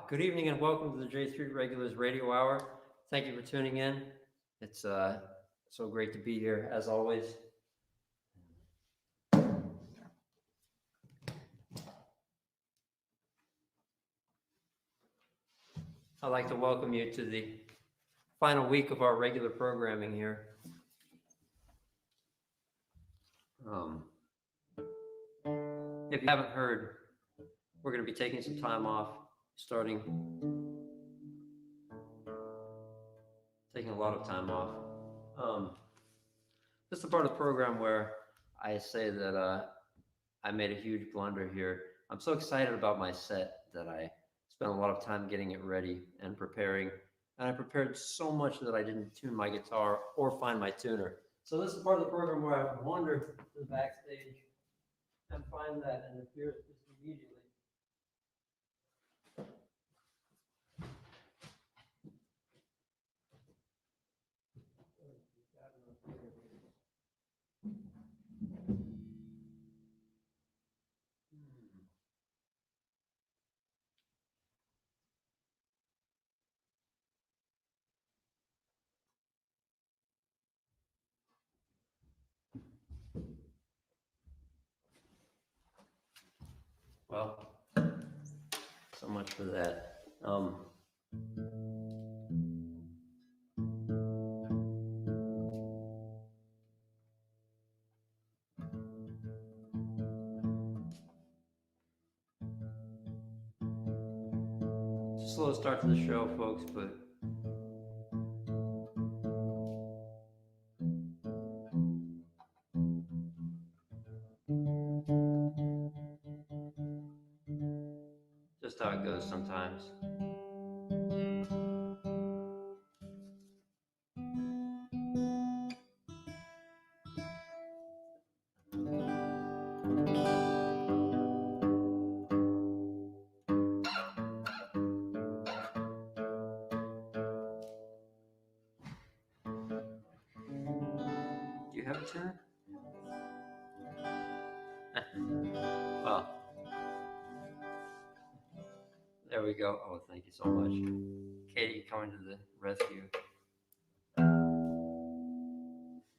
Good evening and welcome to the J3 Regulars Radio Hour. Thank you for tuning in. It's so great to be here as always. I'd like to welcome you to the final week of our regular programming here. If you haven't heard, we're going to be taking some time off, taking a lot of time off. This is the part of the program where I say that I made a huge blunder here. I'm so excited about my set that I spent a lot of time getting it ready and preparing. And I prepared so much that I didn't tune my guitar or find my tuner. So this is part of the program where I wander to the backstage and find that, and it appears just immediately. Well, so much for that. It's a slow start to the show, folks, but just how it goes sometimes. Do you have a tuner? Well, there we go. Oh, thank you so much. Katie coming to the rescue.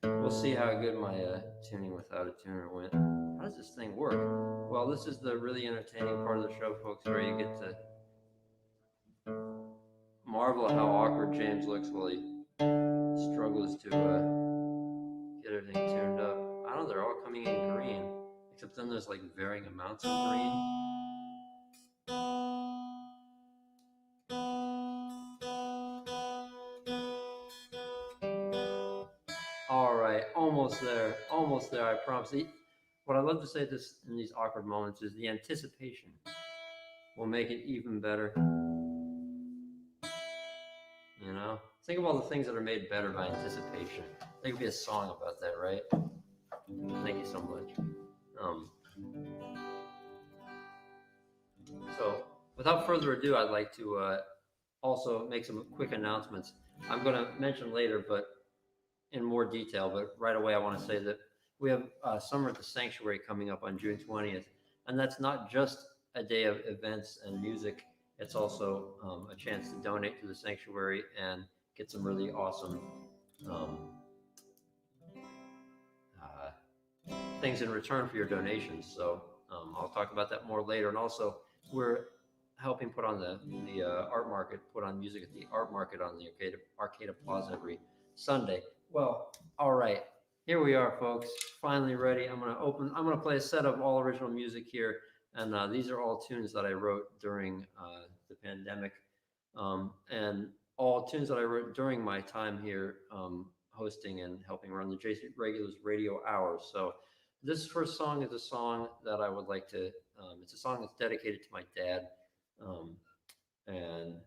We'll see how good my tuning without a tuner went. How does this thing work? Well, this is the really entertaining part of the show, folks, where you get to marvel at how awkward James looks while he struggles to get everything tuned up. I don't know, they're all coming in green, except then there's like varying amounts of green. All right, almost there, I promise. What I love to say this in these awkward moments is the anticipation will make it even better. You know, think of all the things that are made better by anticipation. There could be a song about that, right? Thank you so much. So, without further ado, I'd like to also make some quick announcements. I'm going to mention later, but in more detail. But right away, I want to say that we have Summer at the Sanctuary coming up on June 20th, and that's not just a day of events and music. It's also a chance to donate to the sanctuary and get some really awesome things in return for your donations. So I'll talk about that more later. And also, we're helping put on the art market, put on music at the art market on the Arcata Plaza every Sunday. Well, all right, here we are, folks. Finally ready. I'm gonna play a set of all original music here, and these are all tunes that I wrote during the pandemic, and all tunes that I wrote during my time here hosting and helping run the JC Regulars Radio Hours. So this first song is a song that I would like to. It's a song that's dedicated to my dad, and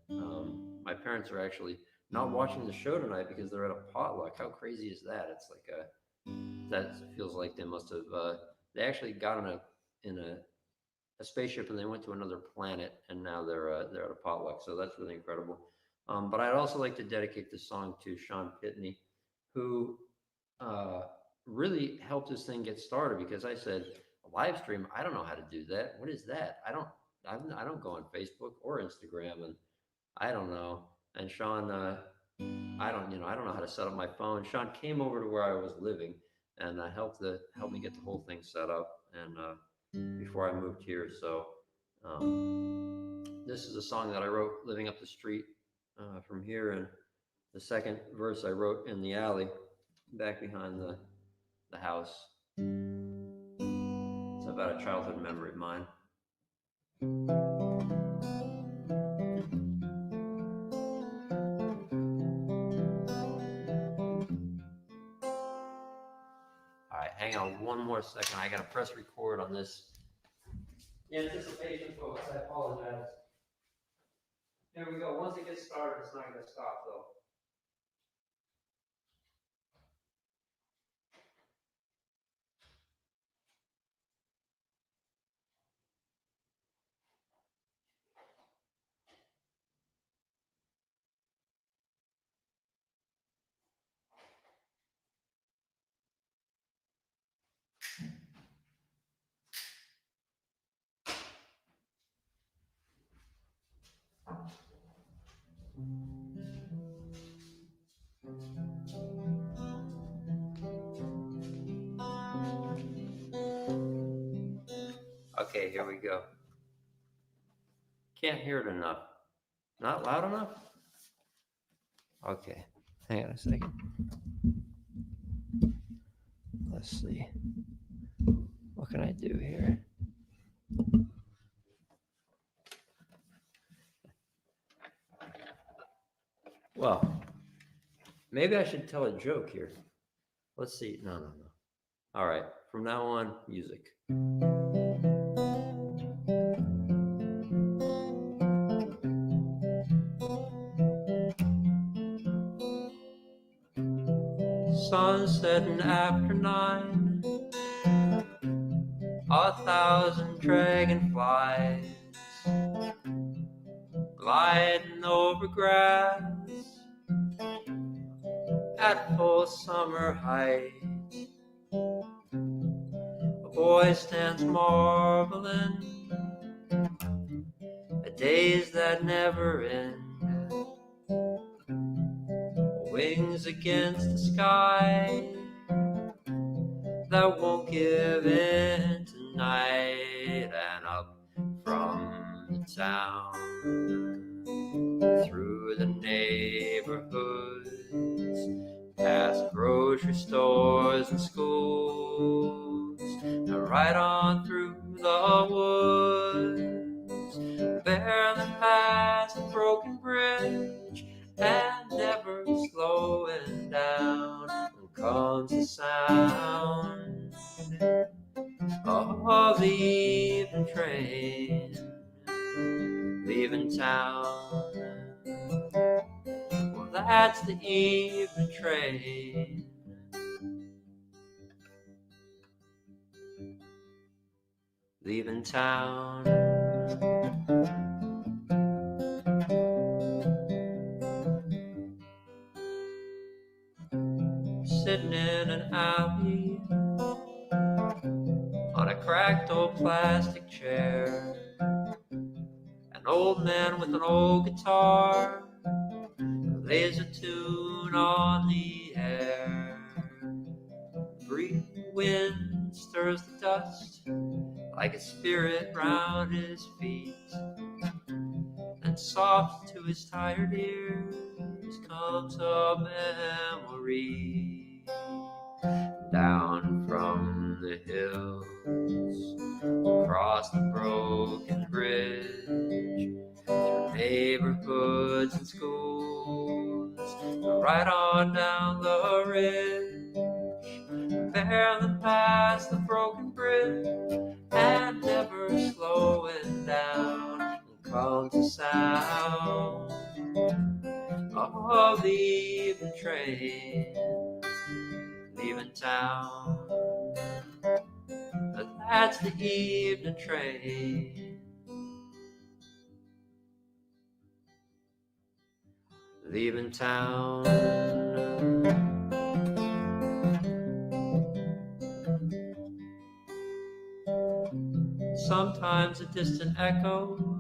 my parents are actually not watching the show tonight because they're at a potluck. How crazy is that? It's like that feels like they must have. They actually got in a spaceship and they went to another planet, and now they're at a potluck. So that's really incredible. But I'd also like to dedicate this song to Sean Pitney, who really helped this thing get started, because I said, a live stream, I don't know how to do that. What is that? I don't, I don't go on Facebook or Instagram, and I don't know. And Sean, I don't know how to set up my phone. Sean came over to where I was living and helped me get the whole thing set up. And before I moved here, so this is a song that I wrote living up the street from here, and the second verse I wrote in the alley back behind the house. It's about a childhood memory of mine. All right, hang on one more second. I gotta press record on this. In anticipation, folks, I apologize. Here we go. Once it gets started, it's not gonna stop though. Okay, here we go. Can't hear it enough. Not loud enough? Okay, hang on a second. Let's see. What can I do here? Well, maybe I should tell a joke here. Let's see. No. All right, from now on, music. Sun setting after 9, 1,000 dragonflies gliding over grass at full summer height. A boy stands marveling at days that never end. Wings against the sky that won't give in tonight. And up from the town, through the neighborhoods, past grocery stores and schools, and right on through the woods, barely past the broken bridge, and never slowing down, comes the sound of the evening train leaving town. Well, that's the evening train leaving town. Sitting in an alley on a cracked old plastic chair, an old man with an old guitar lays a tune on the air. Free wind stirs the dust like a spirit round his feet, and soft to his tired ears comes a memory. Down from the hills, across the broken bridge, through neighborhoods and schools, right on down the ridge, barely past the broken bridge, and never slowing down, comes the sound of the evening train leaving town. That's the evening train leaving town. Sometimes a distant echo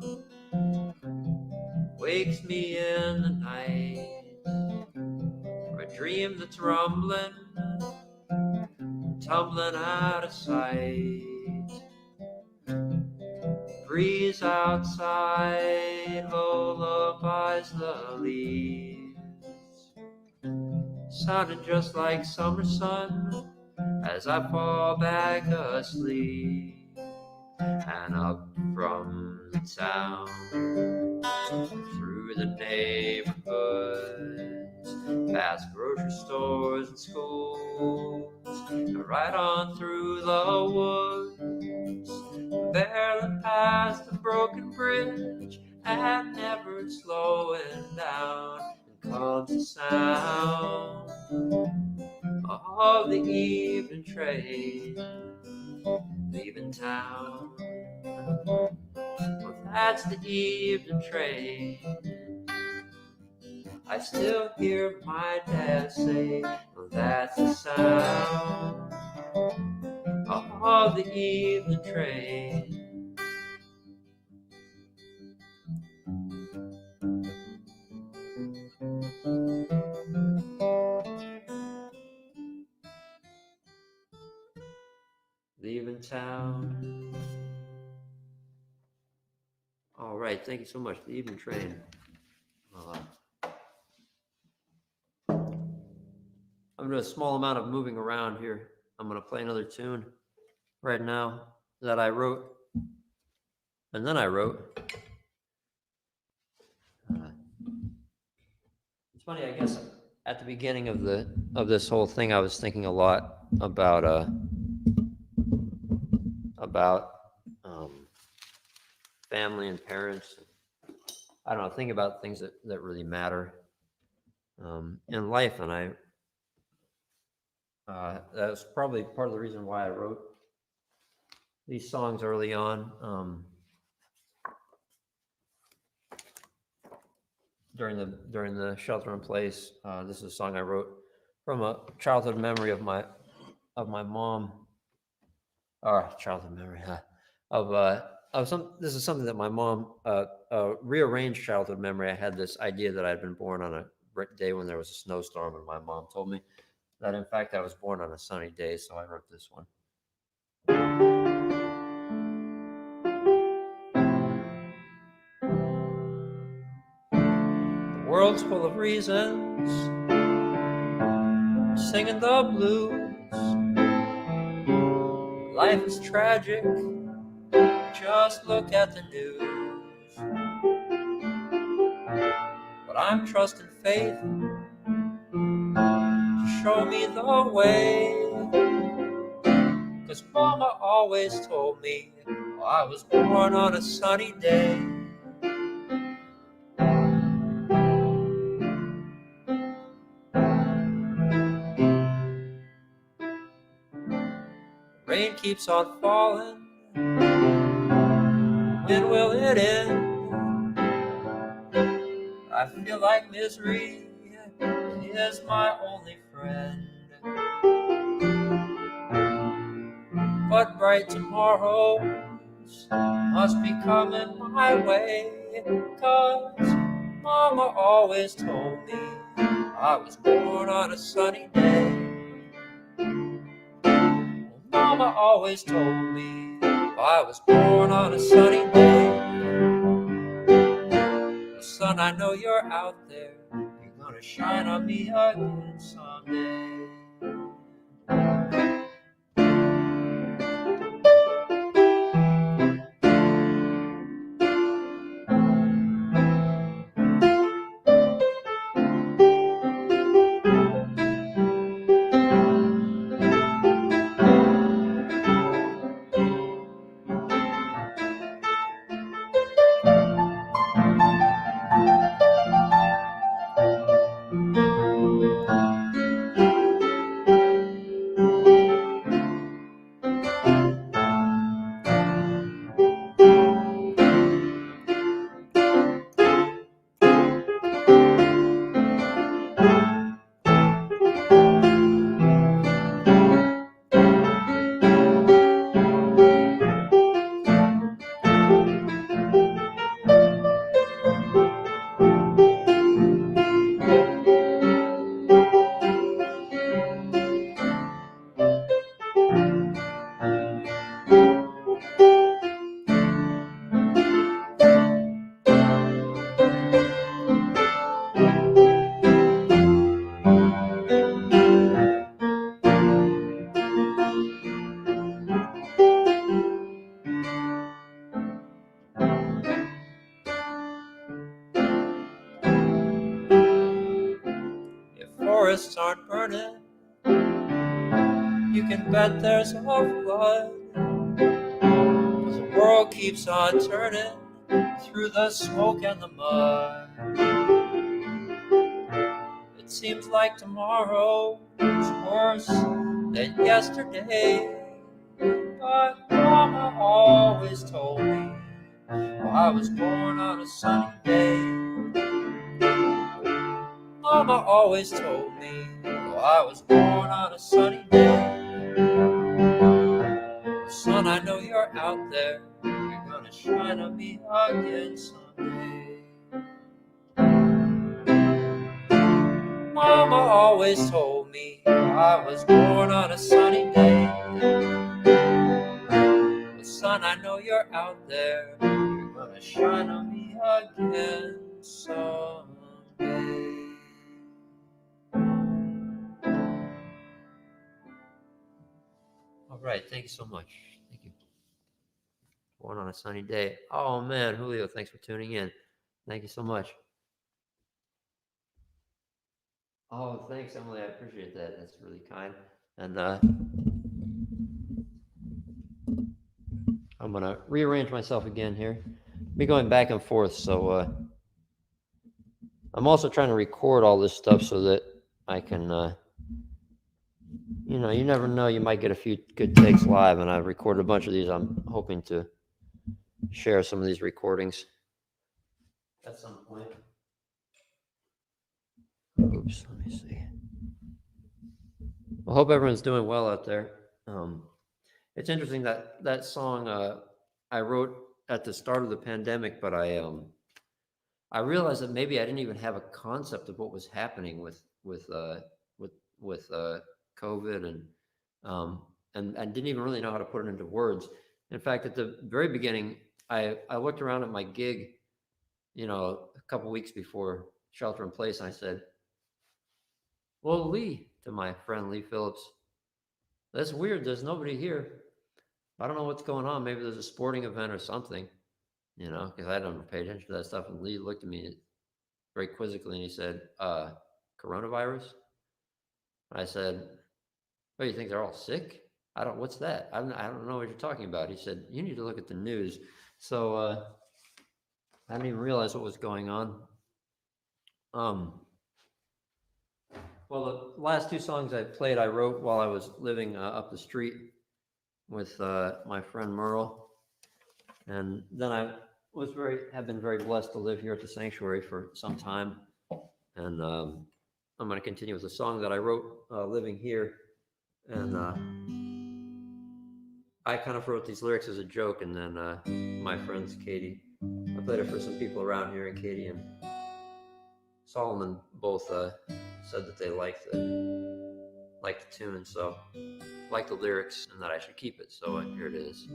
wakes me in the night from a dream that's rumbling, tumbling out of sight. Breeze outside lullabies the leaves, sounding just like summer sun as I fall back asleep. And up from the town, through the neighborhoods, past grocery stores and schools, and right on through the woods, barreling past the broken bridge, and never slowing down, and comes the sound of the evening train leaving town. Well, that's the evening train. I still hear my dad say, well, that's the sound of the evening train. Leaving town. All right, thank you so much. The evening train. I'm doing a small amount of moving around here. I'm going to play another tune right now that I wrote, and then I wrote. It's funny, I guess at the beginning of this whole thing, I was thinking a lot about family and parents. I don't know, think about things that really matter in life, and that's probably part of the reason why I wrote these songs early on. During the shelter in place, this is a song I wrote from a childhood memory of my mom. Childhood memory of some. This is something that my mom rearranged childhood memory. I had this idea that I'd been born on a day when there was a snowstorm, and my mom told me that in fact I was born on a sunny day. So I wrote this one. The world's full of reasons, singing the blues. Life is tragic, just look at the news. But I'm trusting faith to show me the way, 'cause Mama always told me I was born on a sunny day. Rain keeps on falling, when will it end? I feel like misery is my only friend. But bright tomorrows must be coming my way, 'cause Mama always told me I was born on a sunny day. Mama always told me I was born on a sunny day. Son, I know you're out there, you're gonna shine on me again someday. You can bet there's a flood, 'cause the world keeps on turning through the smoke and the mud. It seems like tomorrow is worse than yesterday, but Mama always told me I was born on a sunny day. Mama always told me I was born on a sunny day. Son, I know you're out there, you're gonna shine on me again someday. Mama always told me I was born on a sunny day. But son, I know you're out there, you're gonna shine on me again someday. All right, thank you so much. Thank you. Born on a sunny day. Oh man, Julio, thanks for tuning in. Thank you so much. Oh, thanks, Emily. I appreciate that. That's really kind. And I'm gonna rearrange myself again here. Be going back and forth, so I'm also trying to record all this stuff so that I can, you know, you never know, you might get a few good takes live, and I've recorded a bunch of these. I'm hoping to share some of these recordings at some point. Oops, let me see. I hope everyone's doing well out there. It's interesting that that song I wrote at the start of the pandemic, but I realized that maybe I didn't even have a concept of what was happening with COVID and didn't even really know how to put it into words. In fact, at the very beginning, I looked around at my gig, you know, a couple weeks before shelter in place, and I said, "Well, Lee," to my friend Lee Phillips, "that's weird. There's nobody here. I don't know what's going on. Maybe there's a sporting event or something." You know, because I don't pay attention to that stuff. And Lee looked at me very quizzically and he said, coronavirus? I said, "Oh, you think they're all sick? What's that? I don't know what you're talking about." He said, "You need to look at the news." So I didn't even realize what was going on. Well, the last two songs I played, I wrote while I was living up the street with my friend Merle. And then I have been very blessed to live here at the sanctuary for some time. And I'm going to continue with a song that I wrote living here. And I kind of wrote these lyrics as a joke. And then my friends, Katie, I played it for some people around here, and Katie and Solomon both said that they liked the tune, so liked the lyrics, and that I should keep it. So here it is.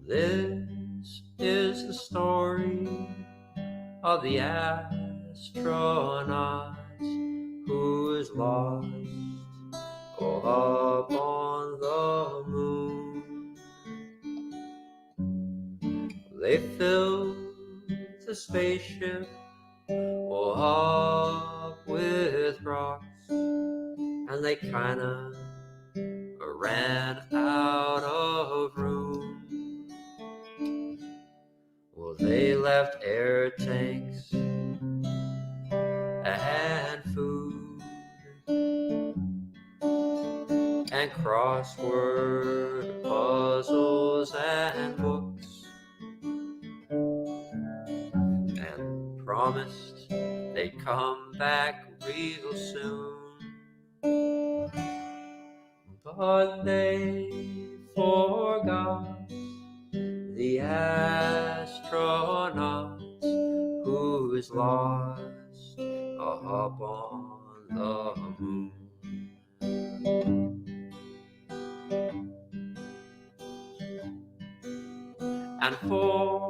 This is the story of the astronaut who is lost up on the moon. They filled the spaceship up with rocks, and they kinda ran out of room. Well, they left air tanks and food and crossword puzzles and books, and promised they'd come back real soon. But they forgot the astronaut who is lost up on the moon. And for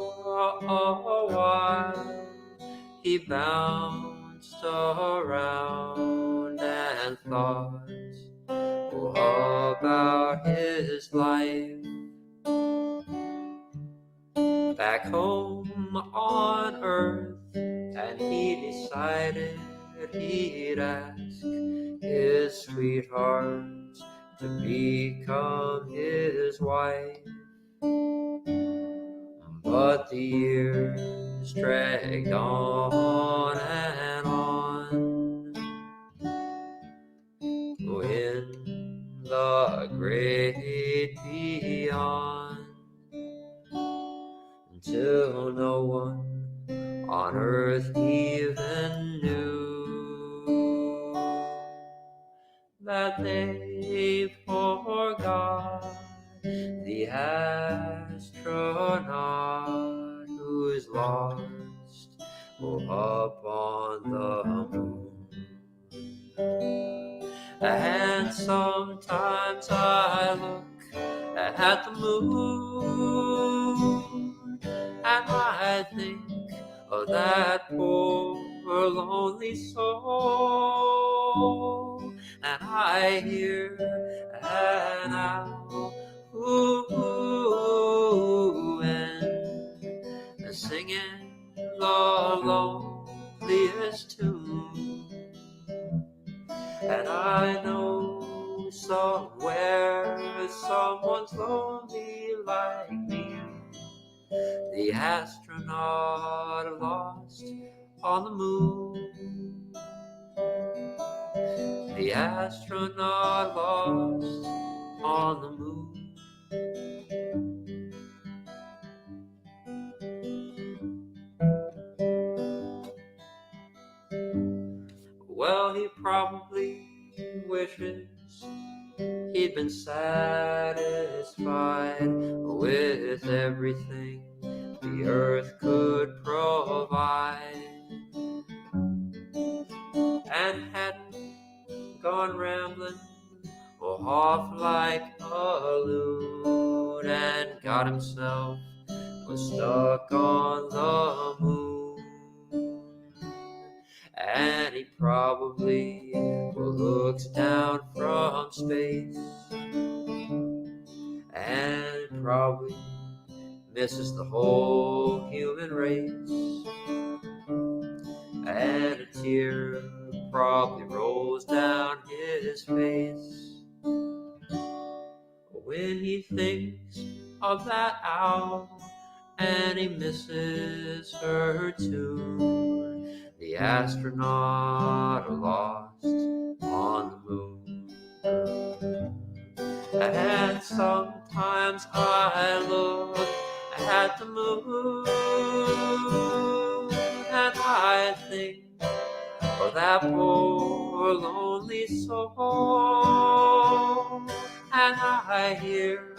a while he bounced around and thought about his life back home on Earth, and he decided he'd ask his sweetheart to become his wife. But the years dragged on and on. In the great beyond, until no one on earth even knew that they forgot the astronaut who's lost up on the moon. And sometimes I look at the moon and I think of that poor lonely soul, and I hear an owl and singing the loneliest tune. And I know somewhere someone's lonely like me, the astronaut lost on the moon. The astronaut lost on the moon. Well, he probably wishes he'd been satisfied with everything the earth could provide, and hadn't gone rambling off like a loon, and got himself stuck on the moon. And he probably looks down from space and probably misses the whole human race, and a tear probably rolls down his face when he thinks of that owl and he misses her tune. The astronaut lost on the moon. And sometimes I look at the moon and I think of that poor lonely soul, and I hear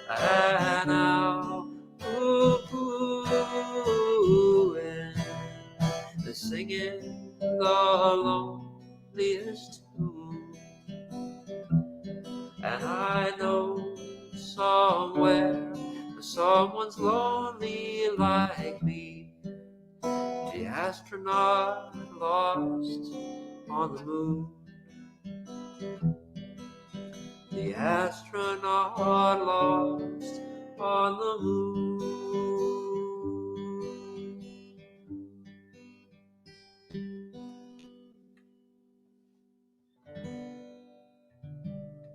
an owl and singing the loneliest tune. And I know somewhere someone's lonely like me, the astronaut lost on the moon. The astronaut lost on the moon.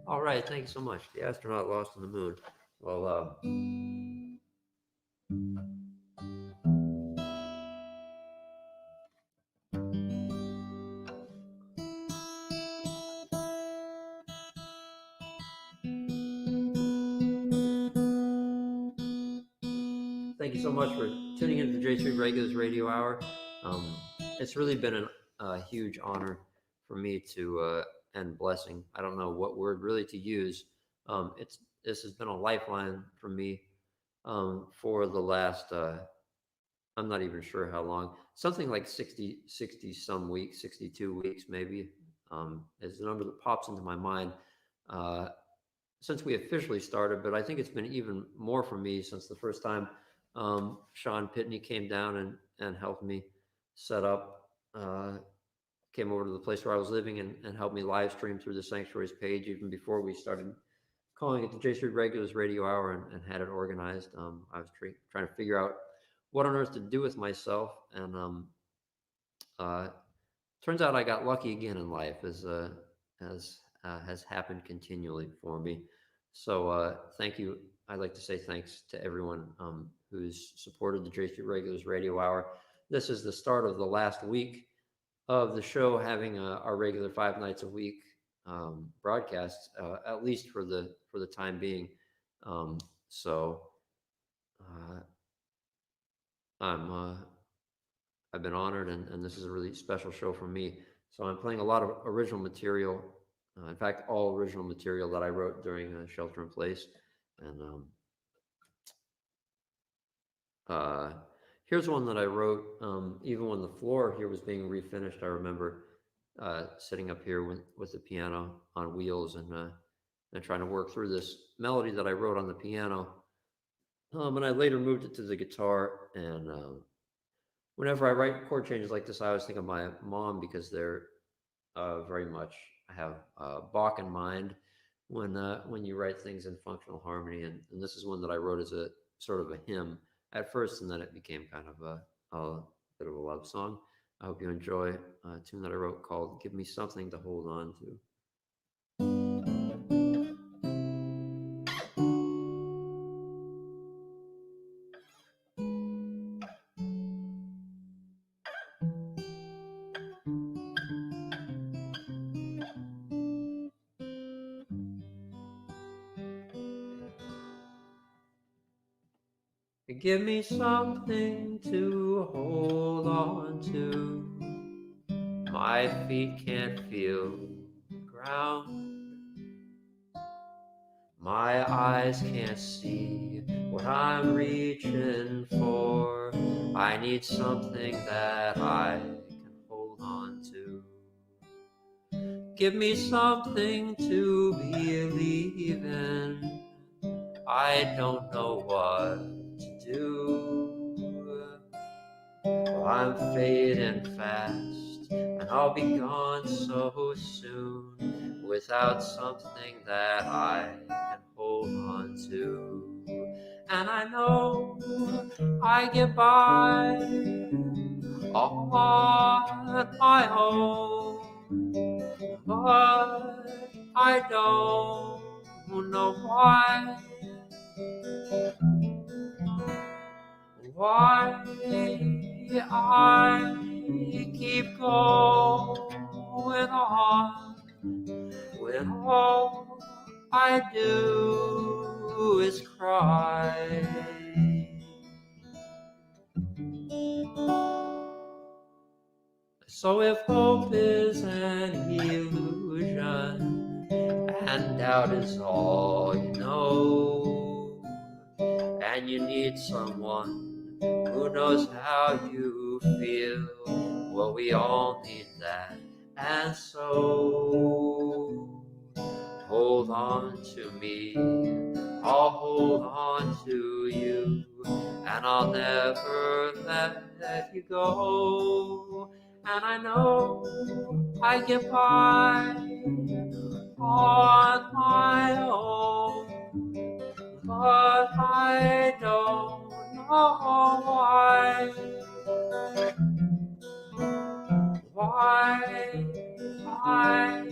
All right, thank you so much. The astronaut lost on the moon. Well, thank you so much for tuning into the J3 Regulars Radio Hour. It's really been a huge honor for me to and blessing. I don't know what word really to use. This has been a lifeline for me for the last I'm not even sure how long, something like 60 some weeks, 62 weeks maybe, is the number that pops into my mind since we officially started. But I think it's been even more for me since the first time Sean Pitney came down and helped me set up, came over to the place where I was living and helped me live stream through the Sanctuaries page even before we started calling it the J Street Regulars Radio Hour and had it organized. I was trying to figure out what on earth to do with myself, and uh, turns out I got lucky again in life, as has happened continually for me. So thank you. I'd like to say thanks to everyone who's supported the J Street Regulars Radio Hour. This is the start of the last week of the show having our regular 5 nights a week broadcasts, at least for the time being. So uh, I'm I've been honored, and this is a really special show for me. So I'm playing a lot of original material. In fact, all original material that I wrote during Shelter in Place. And here's one that I wrote even when the floor here was being refinished. I remember sitting up here with the piano on wheels and trying to work through this melody that I wrote on the piano. And I later moved it to the guitar. And whenever I write chord changes like this, I always think of my mom, because they're very much, I have Bach in mind when you write things in functional harmony. And this is one that I wrote as a sort of a hymn at first, and then it became kind of a bit of a love song. I hope you enjoy a tune that I wrote called Give Me Something to Hold On To. Give me something to hold on to. My feet can't feel the ground. My eyes can't see what I'm reaching for. I need something that I can hold on to. Give me something to believe in. I don't know what to do. Well, I'm fading fast, and I'll be gone so soon, without something that I can hold on to. And I know I get by all on my own, but I don't know why I keep going on when all I do is cry. So if hope is an illusion and doubt is all you know, and you need someone who knows how you feel, well, we all need that. And so hold on to me, I'll hold on to you, and I'll never let you go. And I know I get by on my own, but I don't know why I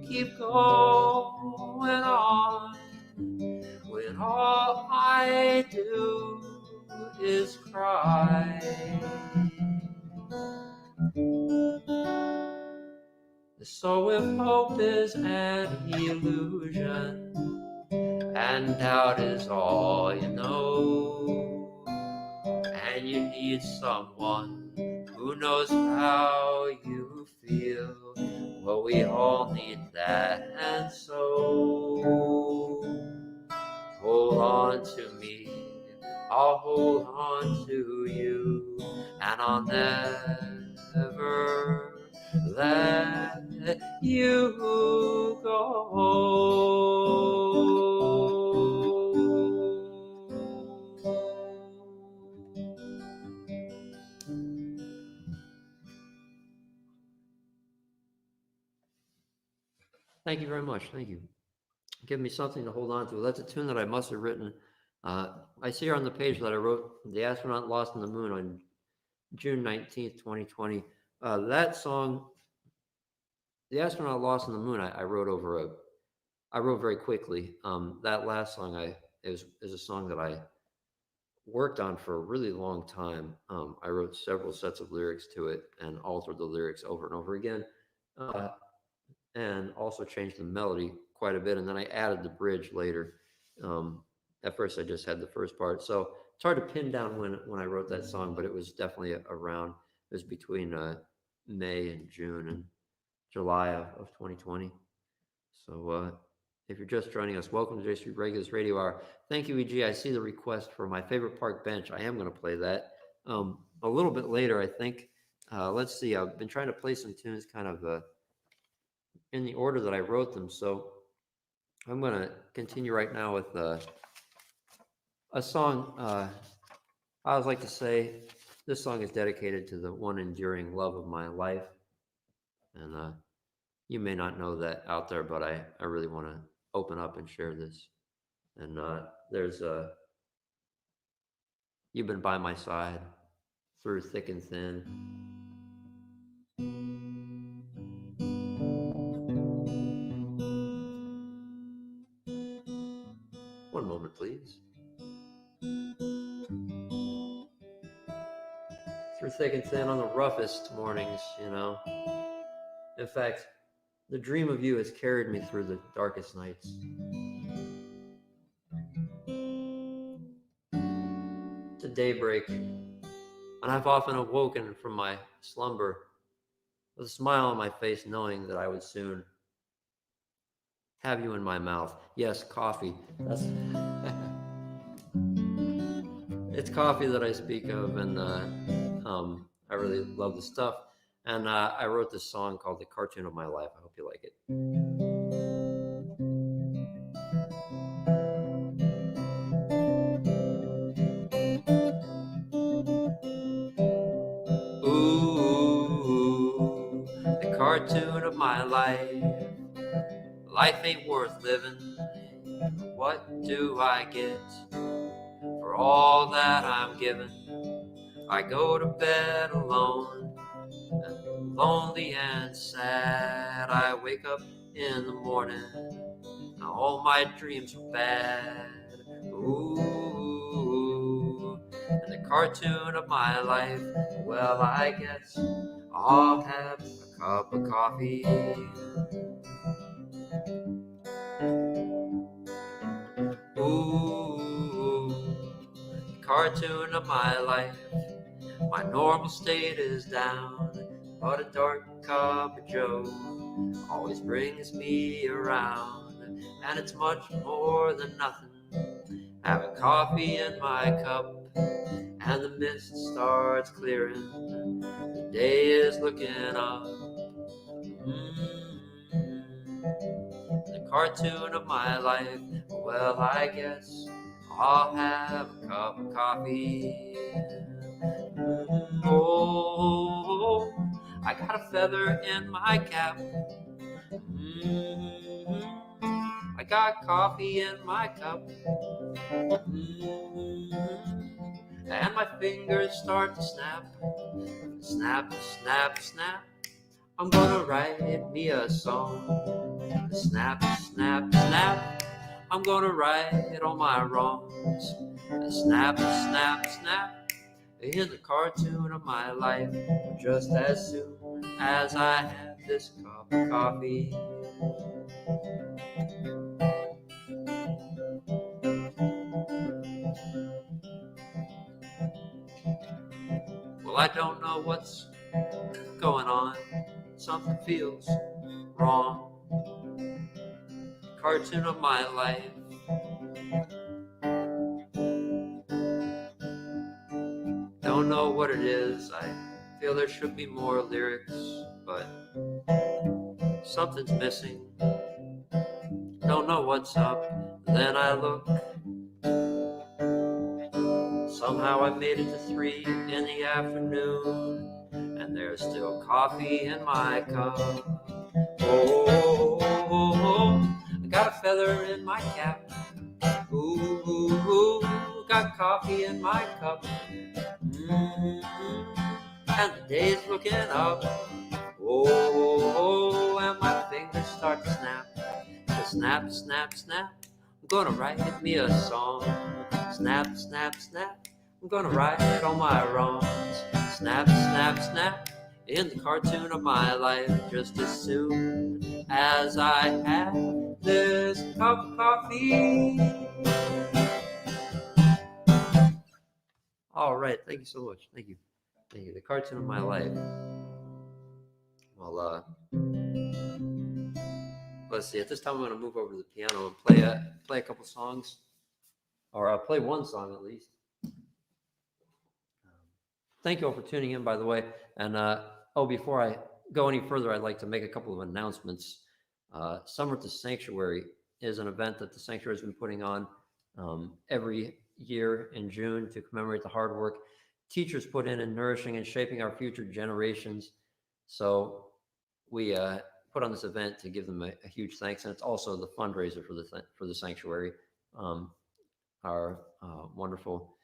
keep going on when all I do is cry. So if hope is an illusion and doubt is all you know, and you need someone who knows how you feel, well, we all need that. And so hold on to me, I'll hold on to you, and I'll never let you go. Thank you very much. Thank you. Give me something to hold on to. That's a tune that I must have written. I see here on the page that I wrote "The Astronaut Lost in the Moon" on June 19th, 2020. That song, "The Astronaut Lost in the Moon," I wrote I wrote very quickly. That last song, is a song that I worked on for a really long time. I wrote several sets of lyrics to it and altered the lyrics over and over again, uh, and also changed the melody quite a bit. And then I added the bridge later. Um, at first, I just had the first part, so it's hard to pin down when I wrote that song, but it was definitely around. It was between May and June and July of 2020. So if you're just joining us, welcome to J Street Regulars Radio Hour. Thank you, EG. I see the request for my favorite park bench. I am going to play that a little bit later, I think. Let's see. I've been trying to play some tunes kind of in the order that I wrote them. So I'm going to continue right now with a song. I always like to say this song is dedicated to the one enduring love of my life. And you may not know that out there, but I really want to open up and share this. And there's you've been by my side through thick and thin. One moment, please. Through thick and thin on the roughest mornings, you know. In fact, the dream of you has carried me through the darkest nights. To daybreak, and I've often awoken from my slumber with a smile on my face, knowing that I would soon have you in my mouth. Yes, coffee. That's it's coffee that I speak of, and I really love the stuff. And I wrote this song called "The Cartoon of My Life." I hope you like it. Ooh, the cartoon of my life. Life ain't worth living. What do I get for all that I'm given? I go to bed alone, and lonely and sad. I wake up in the morning, now all my dreams are bad. Ooh, and the cartoon of my life. Well, I guess I'll have a cup of coffee. Ooh, the cartoon of my life. My normal state is down, but a dark cup of joe always brings me around, and it's much more than nothing. Having coffee in my cup, and the mist starts clearing. The day is looking up. The cartoon of my life. Well, I guess I'll have a cup of coffee. Oh, I got a feather in my cap. I got coffee in my cup. And my fingers start to snap. Snap, snap, snap. I'm gonna write me a song. Snap, snap, snap. I'm gonna right all my wrongs. Snap, snap, snap. In the cartoon of my life, just as soon as I have this cup of coffee. Well, I don't know what's going on. Something feels wrong. Cartoon of my life. Don't know what it is. I feel there should be more lyrics, but something's missing. Don't know what's up. Then I look. Somehow I made it to 3 in the afternoon, and there's still coffee in my cup. Oh, in my cap. Ooh, ooh, ooh, got coffee in my cup. Mm-hmm. And the day's looking up. Oh, oh, and my fingers start to snap. Snap, snap, snap. I'm gonna write me a song. Snap, snap, snap. I'm gonna write all my wrongs. Snap, snap, snap. In the cartoon of my life, just as soon as I have this cup of coffee. All right, thank you so much. Thank you. Thank you. The cartoon of my life. Well, let's see. At this time, I'm going to move over to the piano and play a couple songs, or I'll play one song at least. Thank you all for tuning in, by the way. And before I go any further, I'd like to make a couple of announcements. Summer at the Sanctuary is an event that the Sanctuary has been putting on every year in June to commemorate the hard work teachers put in nourishing and shaping our future generations. So we put on this event to give them a huge thanks, and it's also the fundraiser for the Sanctuary. Our wonderful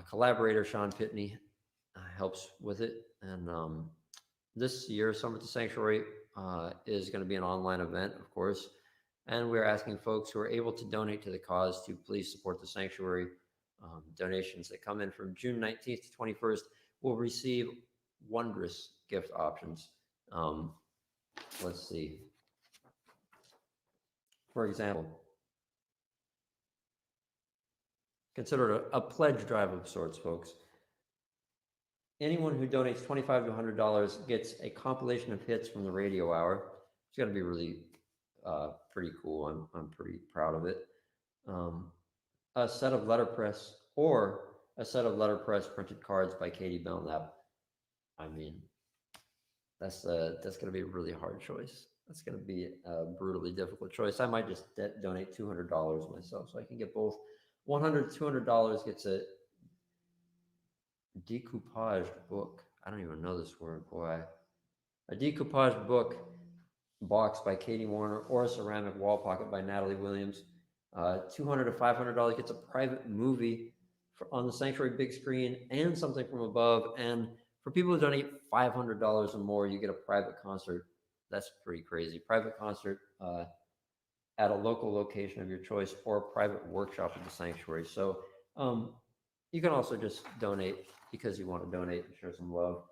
collaborator Sean Pitney helps with it, and this year Summer at the Sanctuary is going to be an online event, of course, and we're asking folks who are able to donate to the cause to please support the Sanctuary. Donations that come in from June 19th to 21st will receive wondrous gift options. Let's see. For example, consider it a pledge drive of sorts, folks. Anyone who donates $25 to $100 gets a compilation of hits from the radio hour. It's going to be really pretty cool. I'm pretty proud of it. A set of letterpress or a set of letterpress printed cards by Katie Belknap. I mean, that's going to be a really hard choice. That's going to be a brutally difficult choice. I might just donate $200 myself, so I can get both. $100, $200 gets a decoupaged book. I don't even know this word, boy. A decoupaged book box by Katie Warner or a ceramic wall pocket by Natalie Williams. $200 to $500 gets a private movie on the Sanctuary big screen and something from above. And for people who donate $500 or more, you get a private concert. That's pretty crazy. Private concert at a local location of your choice or a private workshop at the Sanctuary. So you can also just donate because you want to donate and share some love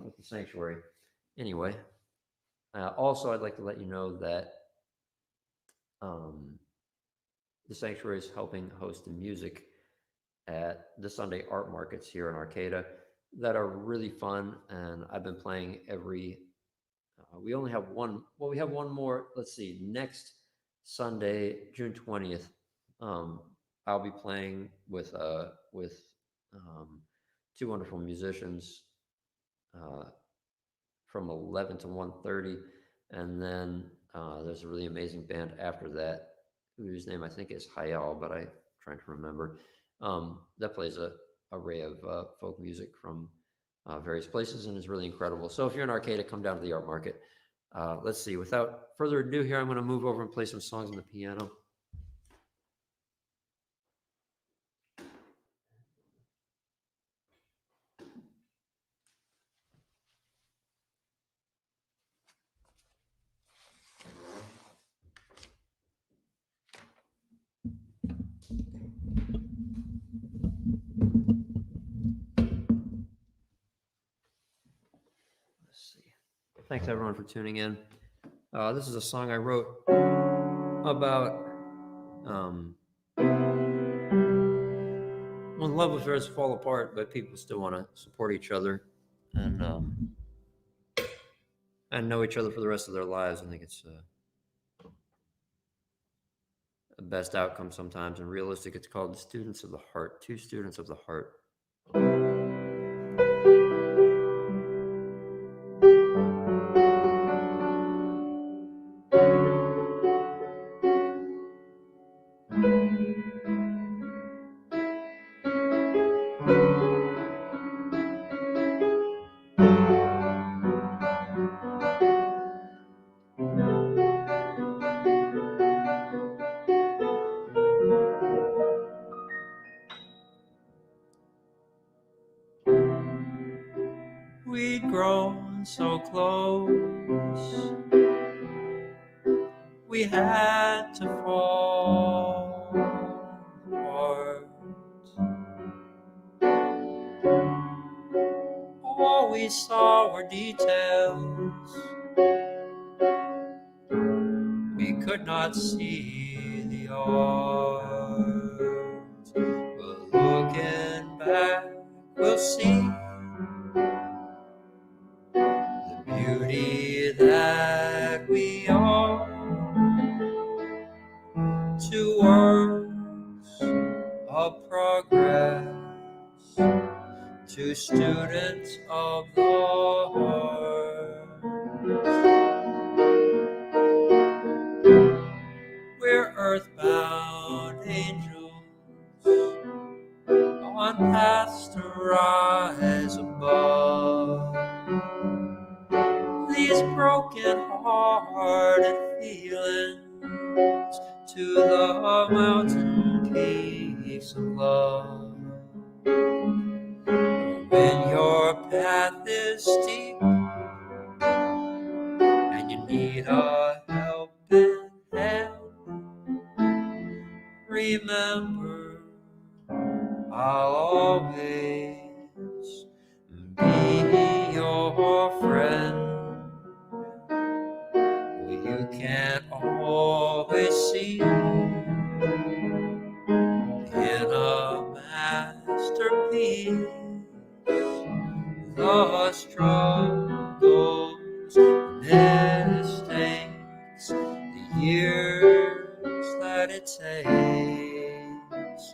with the Sanctuary. Anyway, also, I'd like to let you know that the Sanctuary is helping host the music at the Sunday art markets here in Arcata that are really fun. And I've been playing every, we only have one, well, we have one more, let's see, next Sunday, June 20th, I'll be playing with two wonderful musicians from 11 to 1:30, and then there's a really amazing band after that, whose name I think is Hayal, but I'm trying to remember. That plays a array of folk music from various places and is really incredible. So if you're in Arcata, come down to the art market. Let's see. Without further ado, here I'm going to move over and play some songs on the piano. Thanks everyone for tuning in. This is a song I wrote about when love affairs fall apart, but people still want to support each other and know each other for the rest of their lives. I think it's the best outcome sometimes. And realistic, it's called The Students of the Heart, Two Students of the Heart. we'd grown so close, we had to fall apart. All we saw were details, we could not see the art. But looking back, we'll see the beauty that we are. Two works of progress, two students of the heart. We're earthbound angels on paths to rise above these broken-hearted feelings to the mountain peaks of love. When your path is steep and you need a helping hand, remember I'll always be your friend. Well, you can't always see in a masterpiece the struggles, mistakes, the years that it takes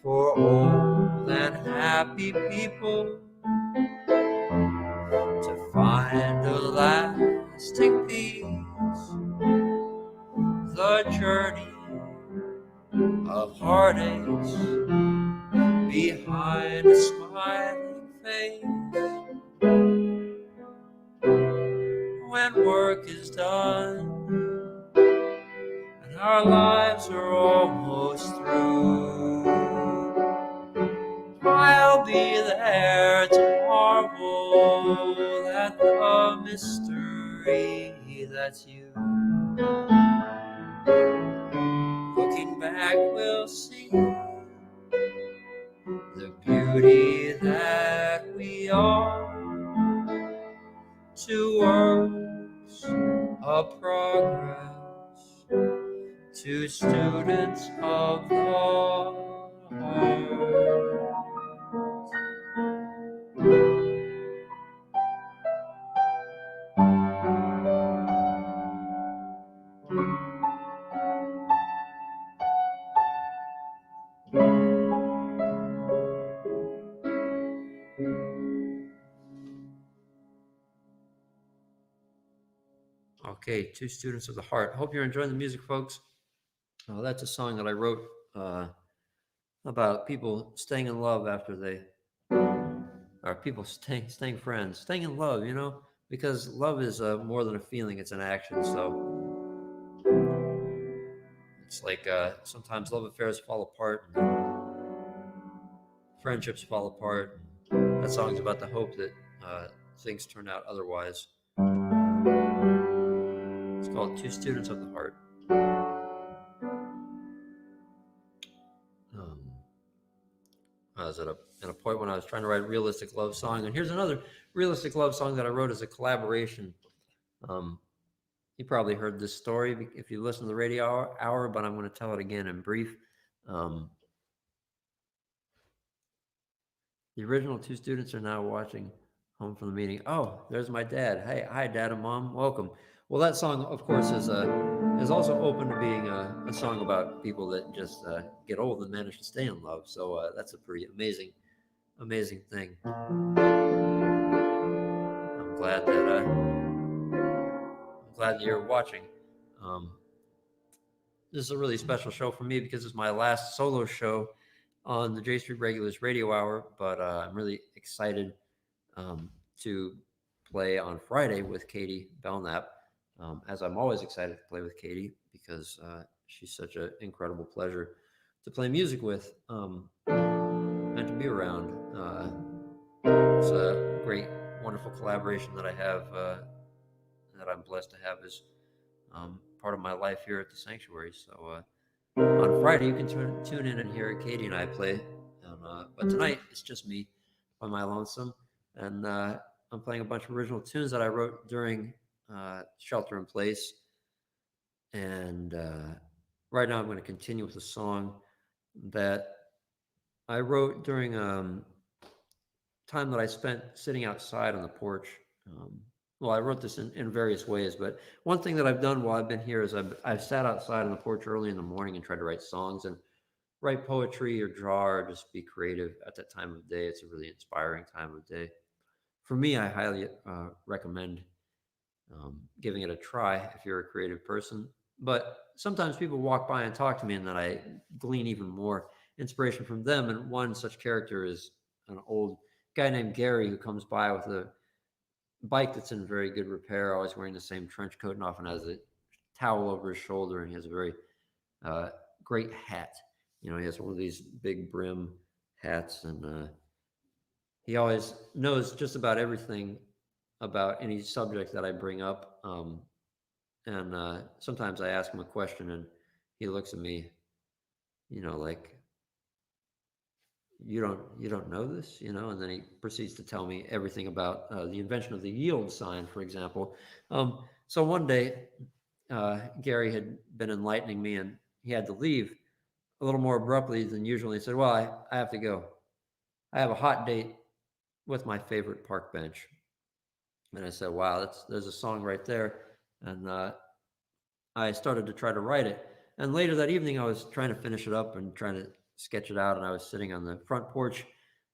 for old and happy people to find a lasting peace. The journey of heartaches behind a smiling face. When work is done and our lives are almost through, I'll be there to marvel at the mystery that's you. Looking back, we'll see the beauty that we are. Two works of progress, two students of the heart. Okay, two students of the heart. Hope you're enjoying the music, folks. That's a song that I wrote about people staying in love after they, or people staying friends, staying in love. Because love is more than a feeling; it's an action. So it's like sometimes love affairs fall apart, and friendships fall apart. That song's about the hope that things turn out otherwise. It's called Two Students of the Heart. I was at a point when I was trying to write a realistic love song, and here's another realistic love song that I wrote as a collaboration. Um, you probably heard this story if you listen to the radio hour, but I'm going to tell it again in brief. Um, the original two students are now watching home from the meeting. Oh, there's my dad. Hey, hi, Dad and Mom. Welcome. Well, that song, of course, is also open to being a song about people that just get old and manage to stay in love. So that's a pretty amazing thing. I'm glad that you're watching. Um, this is a really special show for me because it's my last solo show on the J Street Regulars Radio Hour. But I'm really excited to play on Friday with Katie Belknap, as I'm always excited to play with Katie because she's such an incredible pleasure to play music with and to be around. It's a great wonderful collaboration that I have, that I'm blessed to have as part of my life here at the sanctuary. So on Friday, you can tune in and hear Katie and I play. But tonight, it's just me by my lonesome. And I'm playing a bunch of original tunes that I wrote during Shelter in Place. And right now, I'm going to continue with a song that I wrote during time that I spent sitting outside on the porch. Well, I wrote this in various ways, but one thing that I've done while I've been here is I've sat outside on the porch early in the morning and tried to write songs and write poetry or draw or just be creative at that time of day. It's a really inspiring time of day. For me, I highly recommend giving it a try if you're a creative person. But sometimes people walk by and talk to me, and then I glean even more inspiration from them. And one such character is an old guy named Gary who comes by with a bike that's in very good repair, always wearing the same trench coat and often has a towel over his shoulder, and he has a very uh, great hat. You know, he has one of these big brim hats, and he always knows just about everything about any subject that I bring up. And sometimes I ask him a question, and he looks at me, like, you don't know this, and then he proceeds to tell me everything about the invention of the yield sign, for example. So one day, Gary had been enlightening me, and he had to leave a little more abruptly than usual. He said, "Well, I have to go. I have a hot date with my favorite park bench." And I said, "Wow, there's a song right there." And I started to try to write it. And later that evening, I was trying to finish it up and trying to sketch it out. And I was sitting on the front porch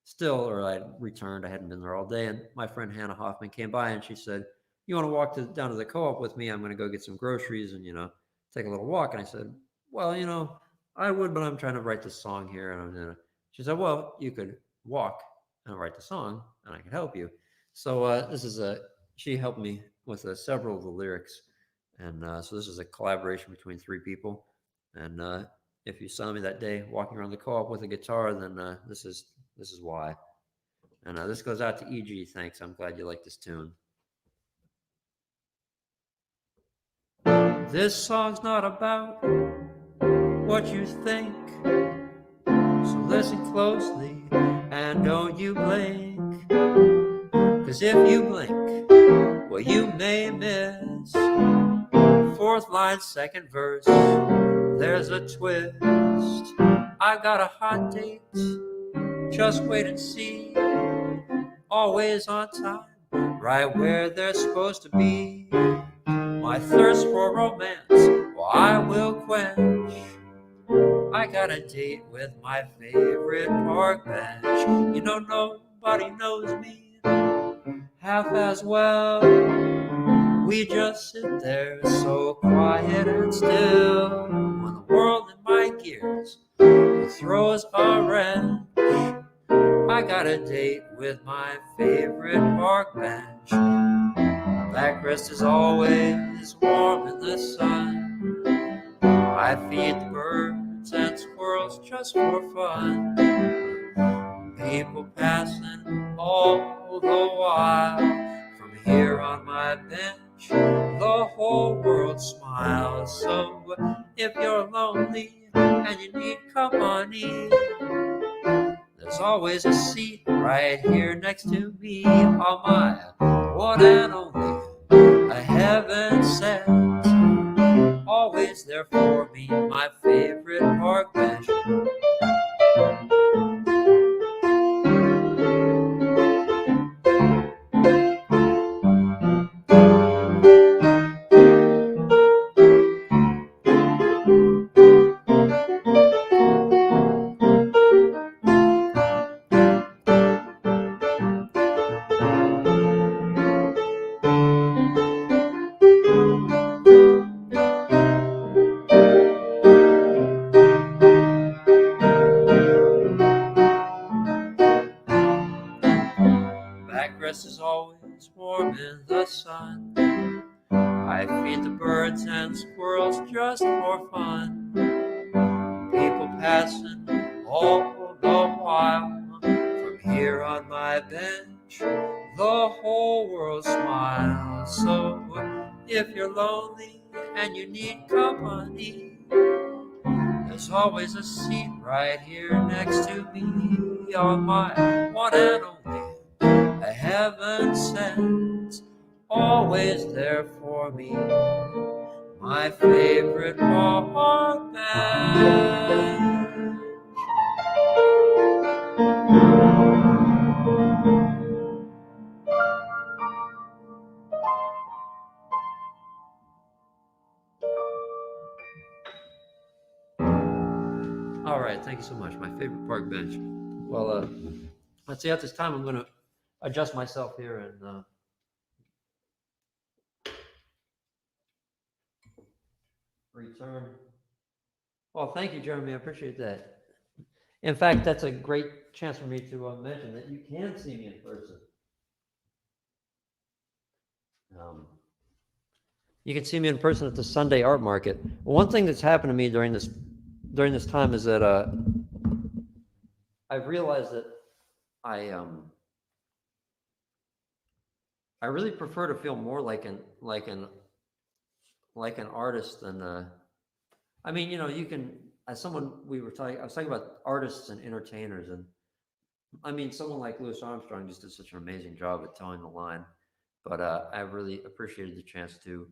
still, or I returned. I hadn't been there all day. And my friend Hannah Hoffman came by and she said, "You want to walk down to the co-op with me? I'm going to go get some groceries and, take a little walk." And I said, "Well, I would, but I'm trying to write this song here. And I'm going to," she said, "Well, you could walk and write the song and I could help you." So she helped me with several of the lyrics. And so this is a collaboration between three people. And if you saw me that day walking around the co-op with a guitar, then this is why. And this goes out to EG. Thanks. I'm glad you like this tune. This song's not about what you think, so listen closely and don't you blink. 'Cause if you blink, well, you may miss fourth line, second verse. There's a twist. I got a hot date. Just wait and see. Always on time, right where they're supposed to be. My thirst for romance, well, I will quench. I got a date with my favorite park bench. Nobody knows me half as well. We just sit there so quiet and still, when the world in my gears throws a wrench. I got a date with my favorite park bench. Backrest is always warm in the sun. I feed the birds and squirrels just for fun. People passing all the while. From here on my bench, the whole world smiles. So if you're lonely and you need company, there's always a seat right here next to me. On my one and only, a heaven sent, always there for me, my favorite park bench. Backrest is always warm in the sun. I feed the birds and squirrels just for fun. People passing all the while. From here on my bench, the whole world smiles. So if you're lonely and you need company, there's always a seat right here next to me on my one and only. A heaven sent, always there for me. My favorite park bench. All right, thank you so much. My favorite park bench. Well, let's see. At this time, I'm going to adjust myself here and return. Well, thank you, Jeremy. I appreciate that. In fact, that's a great chance for me to mention that you can see me in person. You can see me in person at the Sunday Art Market. One thing that's happened to me during this time is that I've realized that I I really prefer to feel more like an artist than I mean, you can, as someone we were talking I was talking about artists and entertainers, and I mean, someone like Louis Armstrong just did such an amazing job at towing the line. But I really appreciated the chance to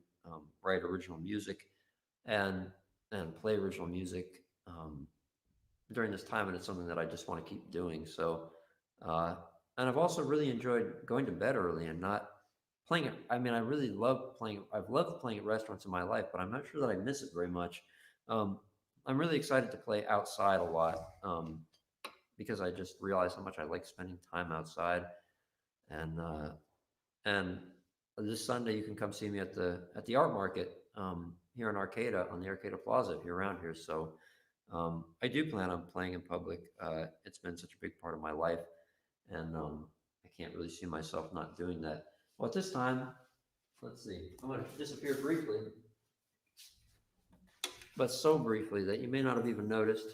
write original music and play original music during this time, and it's something that I just want to keep doing. So, uh, and I've also really enjoyed going to bed early and not playing it. I mean, I really love playing. I've loved playing at restaurants in my life, but I'm not sure that I miss it very much. Um, I'm really excited to play outside a lot because I just realized how much I like spending time outside. And and this Sunday you can come see me at the art market here in Arcata on the Arcata Plaza if you're around here. So I do plan on playing in public. It's been such a big part of my life, and I can't really see myself not doing that. Well, at this time, let's see. I'm going to disappear briefly, but so briefly that you may not have even noticed.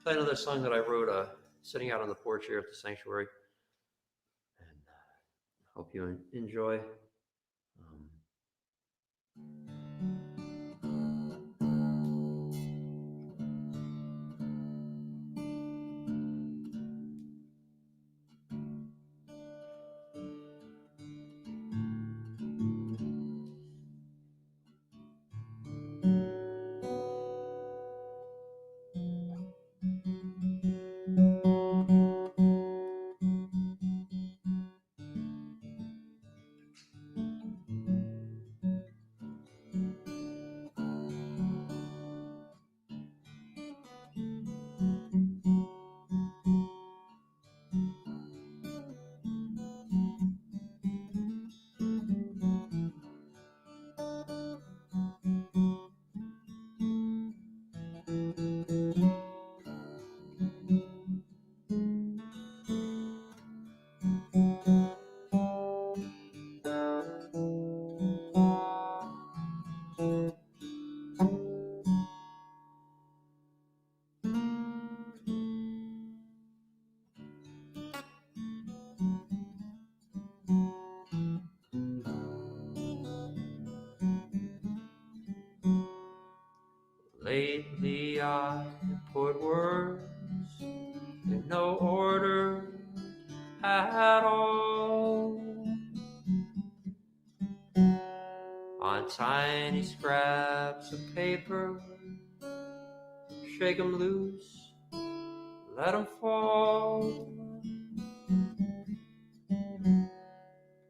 Play another song that I wrote sitting out on the porch here at the sanctuary, and hope you enjoy. Um, Lately I put words in no order at all on tiny scraps of paper. Shake 'em loose, let 'em fall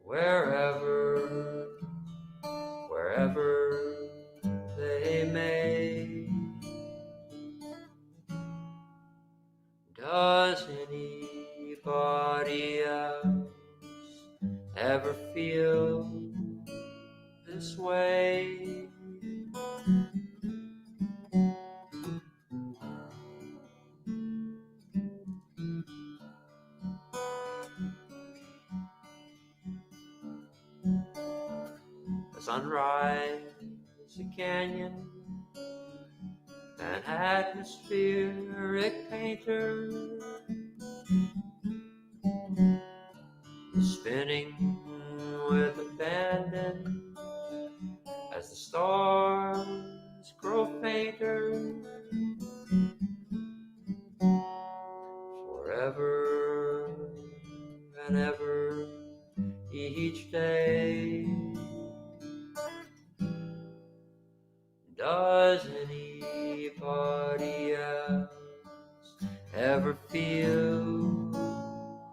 wherever, wherever they may. Does anybody else ever feel this way? sunrise, a canyon, an atmospheric painter, spinning with abandon as the stars grow fainter. Forever and ever, each day. Does anybody else ever feel